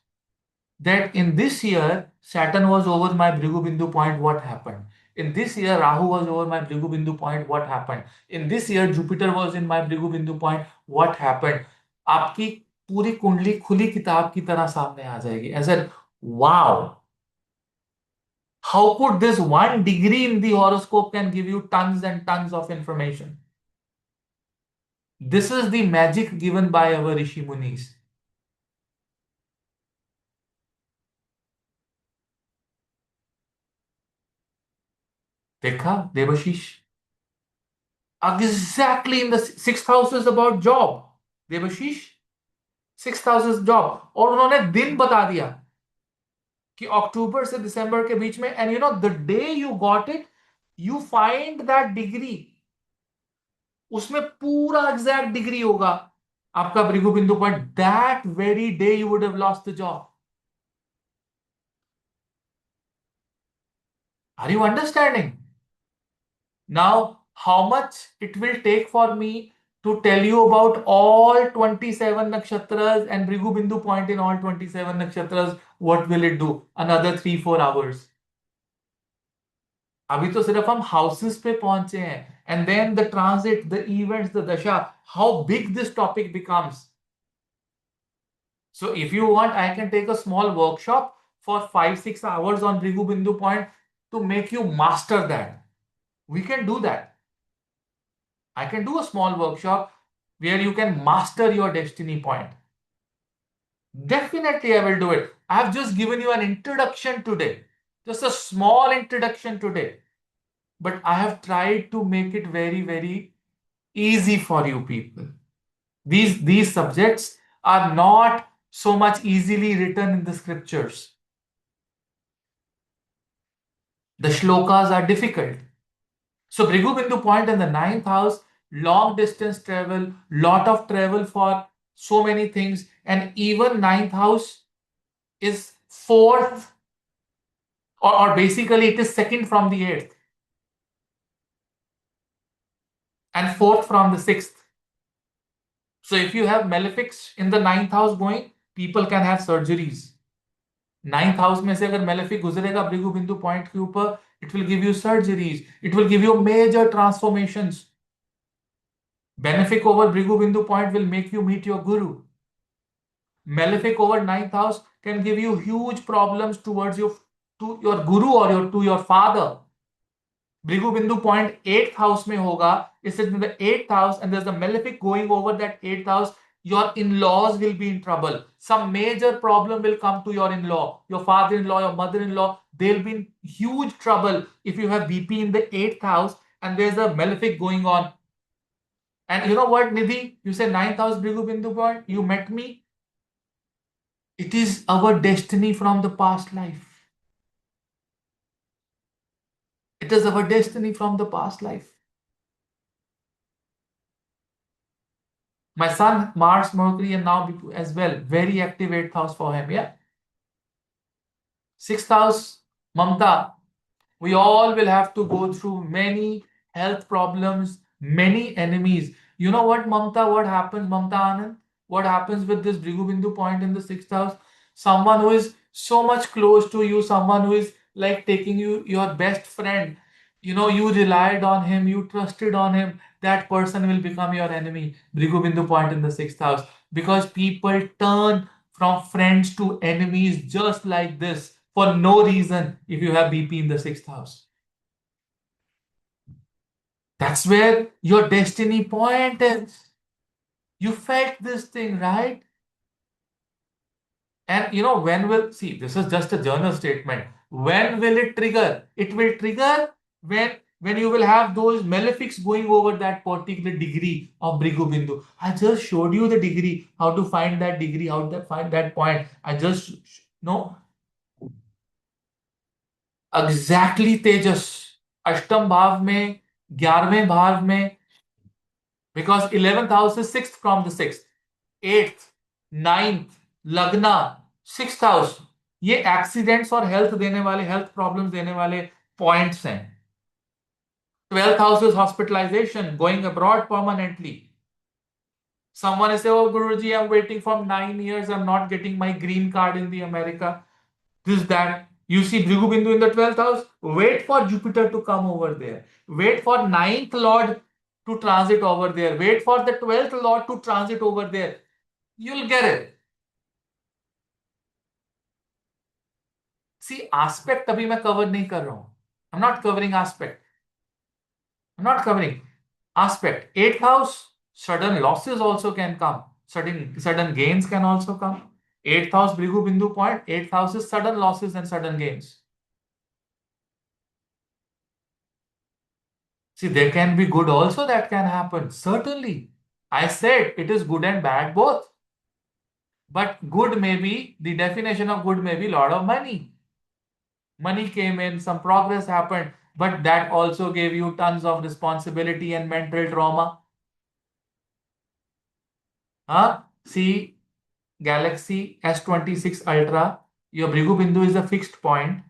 That in this year, Saturn was over my Bhrigu Bindu point, what happened? In this year, Rahu was over my Bhrigu Bindu point, what happened? In this year, Jupiter was in my Bhrigu Bindu point, what happened? आपकी पूरी कुंडली खुली किताब की तरह सामने आ जाएगी. I said, wow, how could this one degree in the horoscope can give you tons and tons of information? This is the magic given by our Rishi Munis. देखा Devashish? Exactly in the sixth house is about job. Devashish, sixth house is job. और उन्होंने दिन बता दिया कि अक्टूबर से दिसंबर के बीच में, and the day you got it, you find that degree. उसमें पूरा exact degree होगा आपका Bhrigu Bindu point. That very day you would have lost the job. Are you understanding? Now, how much it will take for me to tell you about all 27 nakshatras and Bhrigu Bindu point in all 27 nakshatras? What will it do? Another 3-4 hours. अभी तो सिर्फ हम houses पे पहुंचे हैं. And then the transit, the events, the dasha, how big this topic becomes. So if you want, I can take a small workshop for 5-6 hours on Bhrigu Bindu point to make you master that. We can do that. I can do a small workshop where you can master your destiny point. Definitely, I will do it. I have just given you an introduction today, just a small introduction today. But I have tried to make it very, very easy for you people. These subjects are not so much easily written in the scriptures. The shlokas are difficult. So Bhrigu Bindu point in the 9th house, long distance travel, lot of travel for so many things, and even 9th house is 4th, or basically it is 2nd from the 8th and 4th from the 6th. So if you have malefics in the 9th house going, people can have surgeries. Ninth house में से अगर malefic गुजरेगा Bhrigu Bindu point के ऊपर, it will give you surgeries, it will give you major transformations. Benefic over Bhrigu Bindu point will make you meet your guru. Malefic over ninth house can give you huge problems towards your to your guru or to your father. Bhrigu Bindu point eighth house में होगा. It's in the eighth house and there's a malefic going over that eighth house. Your in-laws will be in trouble. Some major problem will come to your in-law, your father-in-law, your mother-in-law. They'll be in huge trouble if you have BP in the eighth house and there's a malefic going on. And you know what, Nidhi? You say ninth house Bhrigu Bindu point. You met me. It is our destiny from the past life. It is our destiny from the past life. My son, Mars, Mercury, and now as well. Very active eighth house for him. Yeah. Sixth house, Mamta. We all will have to go through many health problems, many enemies. You know what, Mamta? What happens, Mamta Anand? What happens with this Bhrigu Bindu point in the sixth house? Someone who is so much close to you, someone who is like taking you, your best friend. You know, you relied on him, you trusted on him. That person will become your enemy. Bhrigu Bindu point in the sixth house. Because people turn from friends to enemies just like this for no reason if you have BP in the sixth house. That's where your destiny point is. You felt this thing, right? And you know, when will, see, this is just a journal statement. When will it trigger? It will trigger when you will have those malefics going over that particular degree of Bhrigu Bindu. I just showed you the degree, how to find that degree, how to find that point. I just, no, exactly Tejas अष्टम भाव में, 11वें भाव में, because 11th house is sixth from the sixth, eighth, ninth, lagna, sixth house. ये accidents और health देने वाले, हेल्थ प्रॉब्लम्स देने वाले पॉइंट्स हैं. 12th house is hospitalisation, going abroad permanently. Someone is say, "Oh, Guruji, I'm waiting for 9 years. I'm not getting my green card in the America." This, that. You see Bhrigu Bindu in the 12th house. Wait for Jupiter to come over there. Wait for ninth Lord to transit over there. Wait for the 12th Lord to transit over there. You'll get it. See, aspect अभी मैं cover नहीं कर रहा हूं. I'm not covering aspect. I'm not covering aspect. 8th house, sudden losses also can come. Sudden gains can also come. 8th house Bhrigu Bindu point. 8th house is sudden losses and sudden gains. See, there can be good also that can happen. Certainly. I said it is good and bad both. But good may be, the definition of good may be lot of money. Money came in, some progress happened, but that also gave you tons of responsibility and mental trauma. Huh? See, Galaxy S26 Ultra, your Bhrigu Bindu is a fixed point,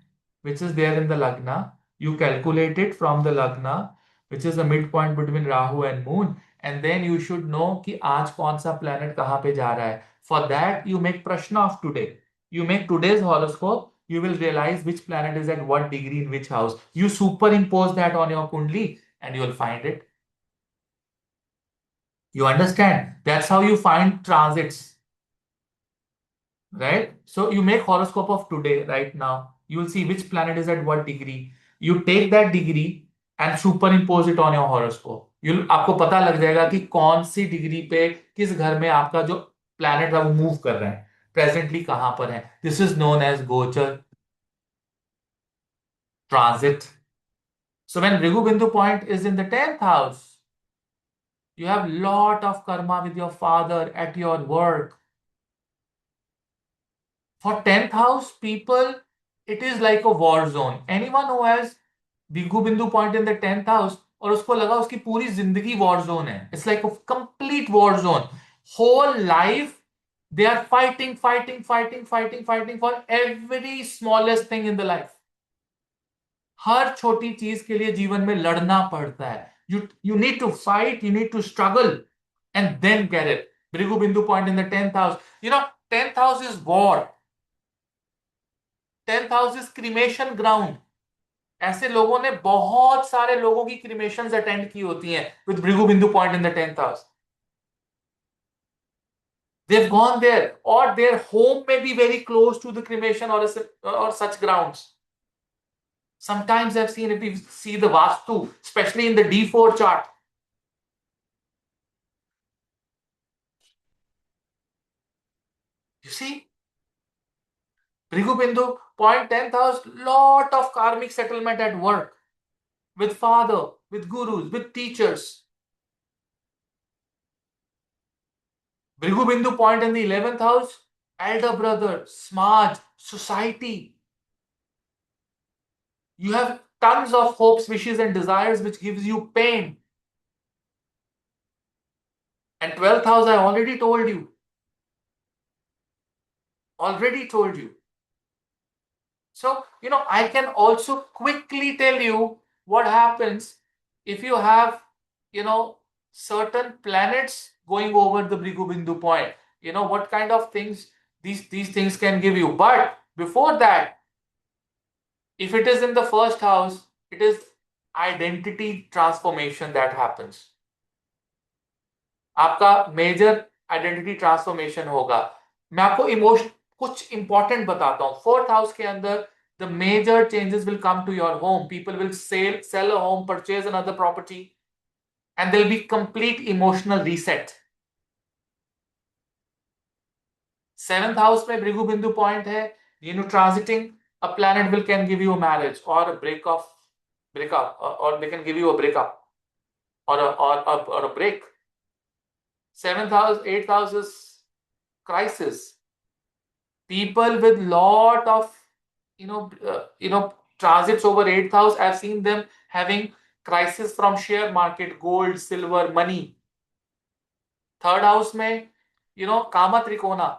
which is there in the Lagna. You calculate it from the Lagna, which is the midpoint between Rahu and Moon, and then you should know कि आज कौन सा planet कहाँ पे जा रहा है. For that, you make prashna of today. You make today's horoscope. You will realize which planet is at what degree in which house. You superimpose that on your kundli, and you will find it. You understand? That's how you find transits. Right? So you make horoscope of today right now. You will see which planet is at what degree. You take that degree and superimpose it on your horoscope. You'll आपको पता लग जाएगा कि कौन सी degree पे किस घर में आपका जो प्लैनेट है वो मूव कर रहा है, प्रेजेंटली कहां पर है. दिस इज नोन एज गोचर transit. So when Bhrigu Bindu point is in the 10th house, you have lot of karma with your father at your work. For 10th house people, it is like a war zone. Anyone who has Bhrigu Bindu point in the 10th house और उसको लगा उसकी पूरी जिंदगी war zone है. It's like a complete war zone. Whole life they are fighting for every smallest thing in the life. हर छोटी चीज के लिए जीवन में लड़ना पड़ता है. You need to fight, you need to struggle and then get it. 'Bhrigu Bindu point in the 10th house. You know, 10th house is war. 10th house is 10th house is cremation ground. ऐसे लोगों ने बहुत सारे लोगों की क्रीमेशंस attend की होती हैं with Bhrigu Bindu point in the 10th house. They've gone there, or their home may be very close to the cremation or such grounds. Sometimes I've seen, if you see the Vastu, especially in the D4 chart, you see, Bhrigu Bindu, point 10th house, lot of karmic settlement at work, with father, with gurus, with teachers. Bhrigu Bindu point in the 11th house, elder brother, Smaj, society. You have tons of hopes, wishes, and desires which gives you pain. And 12th house, I already told you. So, I can also quickly tell you what happens if you have, certain planets going over the Bhrigu Bindu point. What kind of things these things can give you. But before that, if it is in the first house, it is identity transformation that happens. आपका major identity transformation होगा. मैं आपको emotion कुछ important बताता हूं. 4th house के अंदर the major changes will come to your home. People will sell a home, purchase another property, and there'll be complete emotional reset. 7th house में Bhrigu Bindu point है. Transiting a planet can give you a marriage or a breakup, or they can give you a breakup or a break. 7th house, 8th house is crisis. People with lot of transits over 8th house, I've seen them having crisis from share market, gold, silver, money. 3rd house में कामा त्रिकोणा,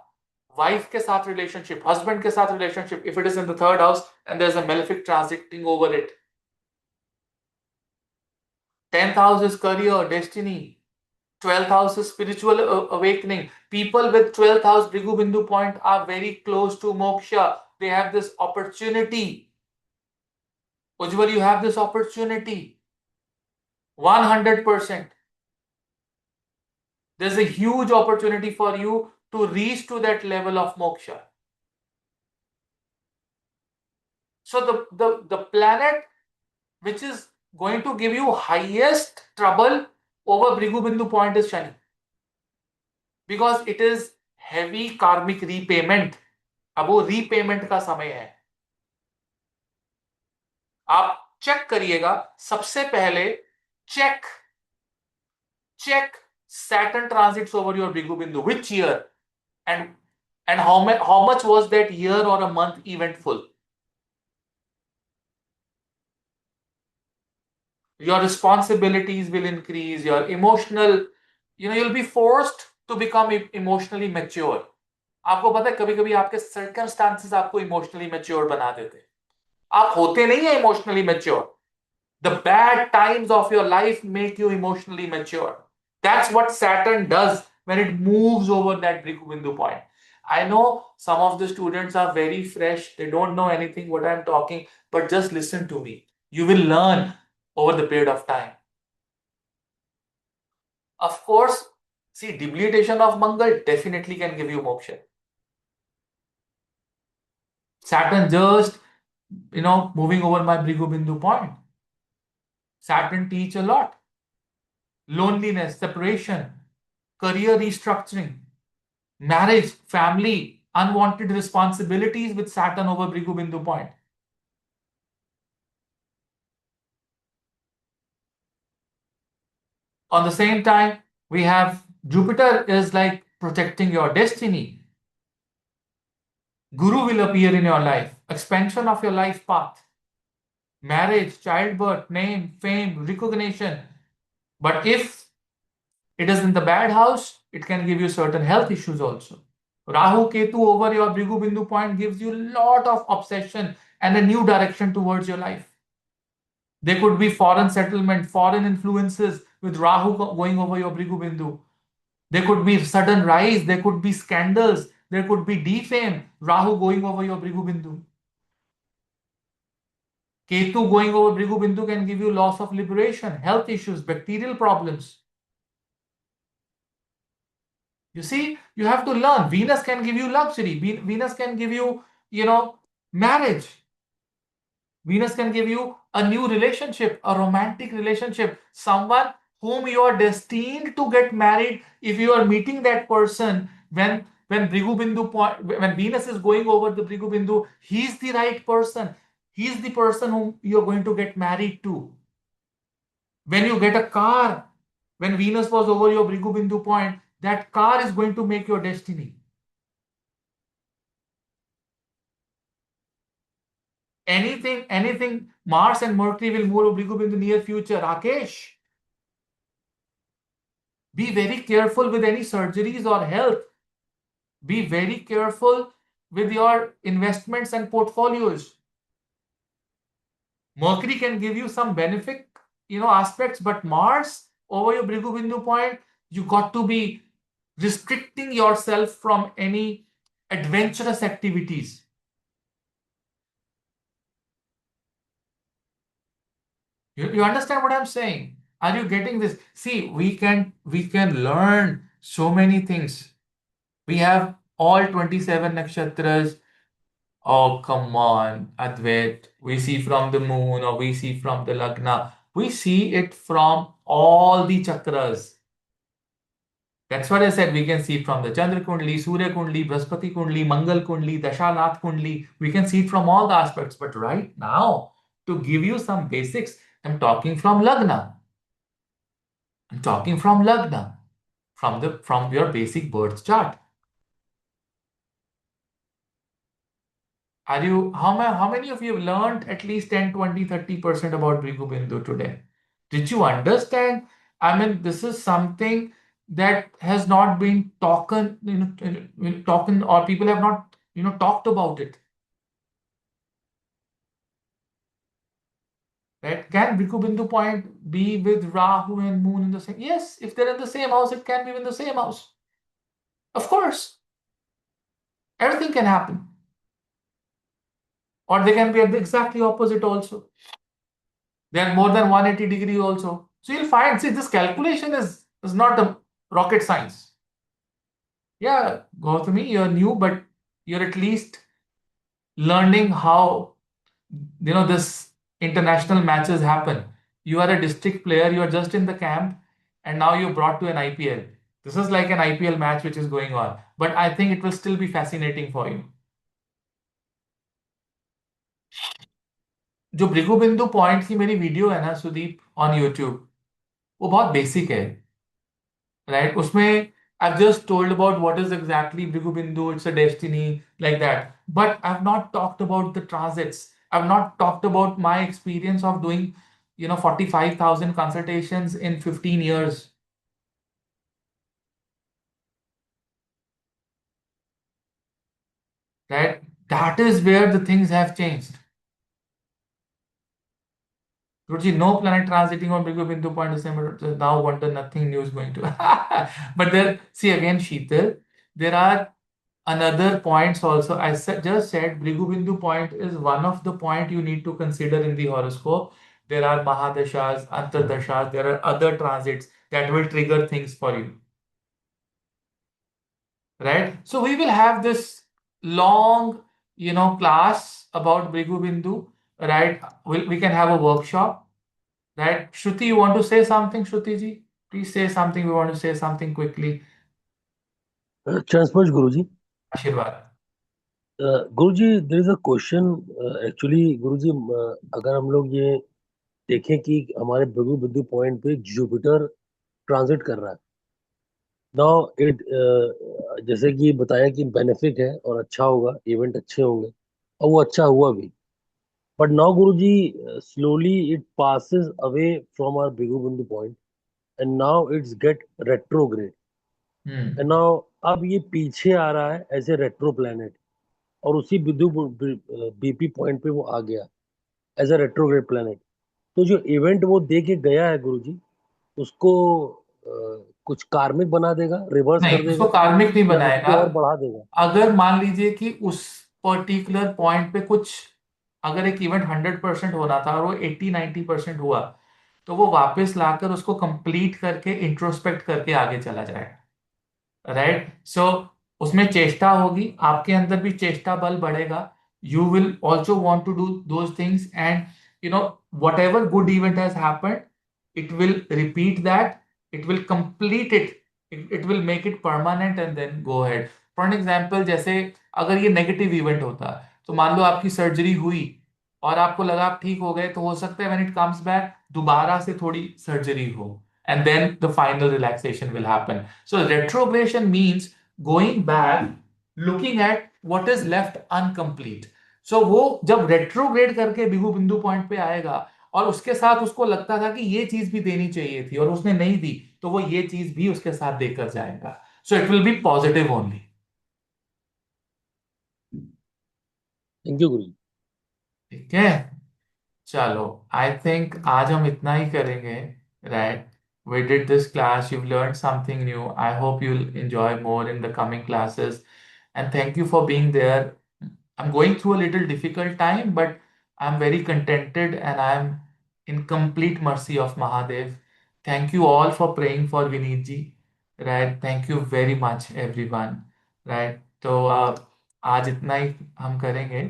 wife के साथ relationship, husband के साथ relationship, if it is in the 3rd house and there's a malefic transiting over it. 10th house is career, destiny. 12th house is spiritual awakening. People with 12th house Bhrigu Bindu point are very close to moksha. They have this opportunity. Ujjwal, you have this opportunity. 100%. There's a huge opportunity for you to reach to that level of moksha. So the planet which is going to give you highest trouble over Bhrigu Bindu point is Shani. Because it is heavy karmic repayment. अब वो repayment का समय है. आप check करिएगा. सबसे पहले check Saturn transits over your Bhrigu Bindu, which year, and how much was that year or a month eventful. Your responsibilities will increase, your emotional, you'll be forced to become emotionally mature. आपको पता है कभी कभी आपके circumstances आपको emotionally mature बना देते हैं. आप होते नहीं है emotionally mature. The bad times of your life make you emotionally mature. That's what Saturn does when it moves over that Bhrigu Bindu point. I know some of the students are very fresh. They don't know anything what I'm talking, but just listen to me. You will learn over the period of time. Of course, see, debilitation of Mangal definitely can give you moksha. Saturn just, moving over my Bhrigu Bindu point. Saturn teach a lot. Loneliness, separation, career restructuring, marriage, family, unwanted responsibilities with Saturn over Bhrigu Bindu point. On the same time, we have Jupiter is like protecting your destiny. Guru will appear in your life, expansion of your life path, marriage, childbirth, name, fame, recognition. But if it is in the bad house, it can give you certain health issues also. Rahu Ketu over your Bhrigu Bindu point gives you a lot of obsession and a new direction towards your life. There could be foreign settlement, foreign influences with Rahu going over your Bhrigu Bindu. There could be sudden rise, there could be scandals, there could be defame, Rahu going over your Bhrigu Bindu. Ketu going over Bhrigu Bindu can give you loss of liberation, health issues, bacterial problems. You see, you have to learn. Venus can give you luxury. Venus can give you, marriage. Venus can give you a new relationship, a romantic relationship, someone whom you are destined to get married. If you are meeting that person when Bhrigu Bindu point, when Venus is going over the Bhrigu Bindu, he's the right person. He's the person whom you're going to get married to. When you get a car, when Venus was over your Bhrigu Bindu point, that car is going to make your destiny. Anything, Mars and Mercury will move Bhrigu in the near future. Rakesh, be very careful with any surgeries or health. Be very careful with your investments and portfolios. Mercury can give you some benefit, aspects, but Mars over your Bhrigu Bindu point, you got to be restricting yourself from any adventurous activities. You understand what I'm saying? Are you getting this? See, we can learn so many things. We have all 27 nakshatras. Oh, come on, Advait. We see from the moon or we see from the lagna. We see it from all the chakras. That's what I said. We can see it from the Chandra Kundli, Surya Kundli, Brahaspati Kundli, Mangal Kundli, Dashanath Kundli. We can see it from all the aspects. But right now, to give you some basics, I'm talking from lagna. I'm talking from lagna, from your basic birth chart. How many of you have learned at least 10, 20, 30% about Bhrigu Bindu today? Did you understand? I mean, this is something that has not been talking, or people have not, talked about it. Right? Can Bhrigu Bindu point be with Rahu and Moon in the same? Yes, if they're in the same house, it can be in the same house. Of course, everything can happen. Or they can be at the exactly opposite also. They are more than 180 degree also. So you'll find, see, this calculation is not a rocket science. Yeah, Gautami, you're new, but you're at least learning how, this international matches happen. You are a district player, you are just in the camp, and now you're brought to an IPL. This is like an IPL match which is going on. But I think it will still be fascinating for you. जो Bhrigu Bindu point की मेरी video है ना Sudeep on YouTube, वो बहुत basic है. Right? Usme, I've just told about what is exactly Bhrigu Bindu, it's a destiny, like that. But I've not talked about the transits. I've not talked about my experience of doing, 45,000 consultations in 15 years. Right? That is where the things have changed. Guruji, no planet transiting on Bhrigu Bindu point December. Now wonder nothing new is going to. But there, see again, Sheetal, there are another points also. I just said Bhrigu Bindu point is one of the point you need to consider in the horoscope. There are Mahadashas, Antardashas, there are other transits that will trigger things for you. Right? So we will have this long, class about Bhrigu Bindu. Right? We can have a workshop. Right? Shruti, you want to say something, Shruti ji? Please say something. We want to say something quickly. Transport Guruji. Ashirwad. Guruji there is a question actually Guruji अगर हम लोग ये देखें कि हमारे भृगु बुद्धि point पे Jupiter transit कर रहा है नाउ इट जैसे कि बताया कि बेनिफिट है और अच्छा होगा इवेंट अच्छे होंगे और वो अच्छा हुआ भी but now Guruji slowly it passes away from our Bhrigu Bindu point and now it's get retrograde and now अब ये पीछे आ रहा है एज ए रेट्रो प्लैनेट और उसी बिंदु बीपी पॉइंट पे वो आ गया एज अ रेट्रोग्रेड प्लैनेट तो जो इवेंट वो दे के गया है गुरुजी उसको कुछ कार्मिक बना देगा रिवर्स नहीं, कर उसको देगा कार्मिक नहीं या बनाएगा. उसको और बढ़ा देगा अगर मान लीजिए कि उस पर्टिकुलर पॉइंट पे कुछ अगर एक इवेंट 100% होना था और वो 80-90% हुआ, तो वो वापस लाकर उसको कंप्लीट करके इंट्रोस्पेक्ट करके आगे चला जाएगा। राइट, सो उसमें चेष्टा होगी, आपके अंदर भी चेष्टा बल बढ़ेगा। You will also want to do those things, and you know whatever good event has happened, it will repeat that, it will complete it, it will make it permanent and then go ahead. For an example, जैसे अगर ये negative event होता, तो मान लो आपकी surgery हुई और आपको लगा आप ठीक हो गए, तो हो सकता है व्हेन इट कम्स बैक दोबारा से थोड़ी सर्जरी हो, and then the final relaxation will happen. So retrogression means going back, looking at what is left incomplete. So वो जब retrograde करके बिगु बिंदु पॉइंट पे आएगा और उसके साथ उसको लगता था कि ये चीज भी देनी चाहिए थी और उसने नहीं दी, तो वो ये चीज भी उसके साथ देकर जाएगा। So it will be positive only. Thank you गुरु जी। ठीक है, चलो, आई थिंक आज हम इतना ही करेंगे। Right, we did this class, you've learned something new. I hope you'll enjoy more in the coming classes, and thank you for being there. I'm going through a little difficult time, but I'm very contented and I'm in complete mercy of Mahadev. Thank you all for praying for Vineet ji. Right, thank you very much everyone. Right, तो आज इतना ही हम करेंगे।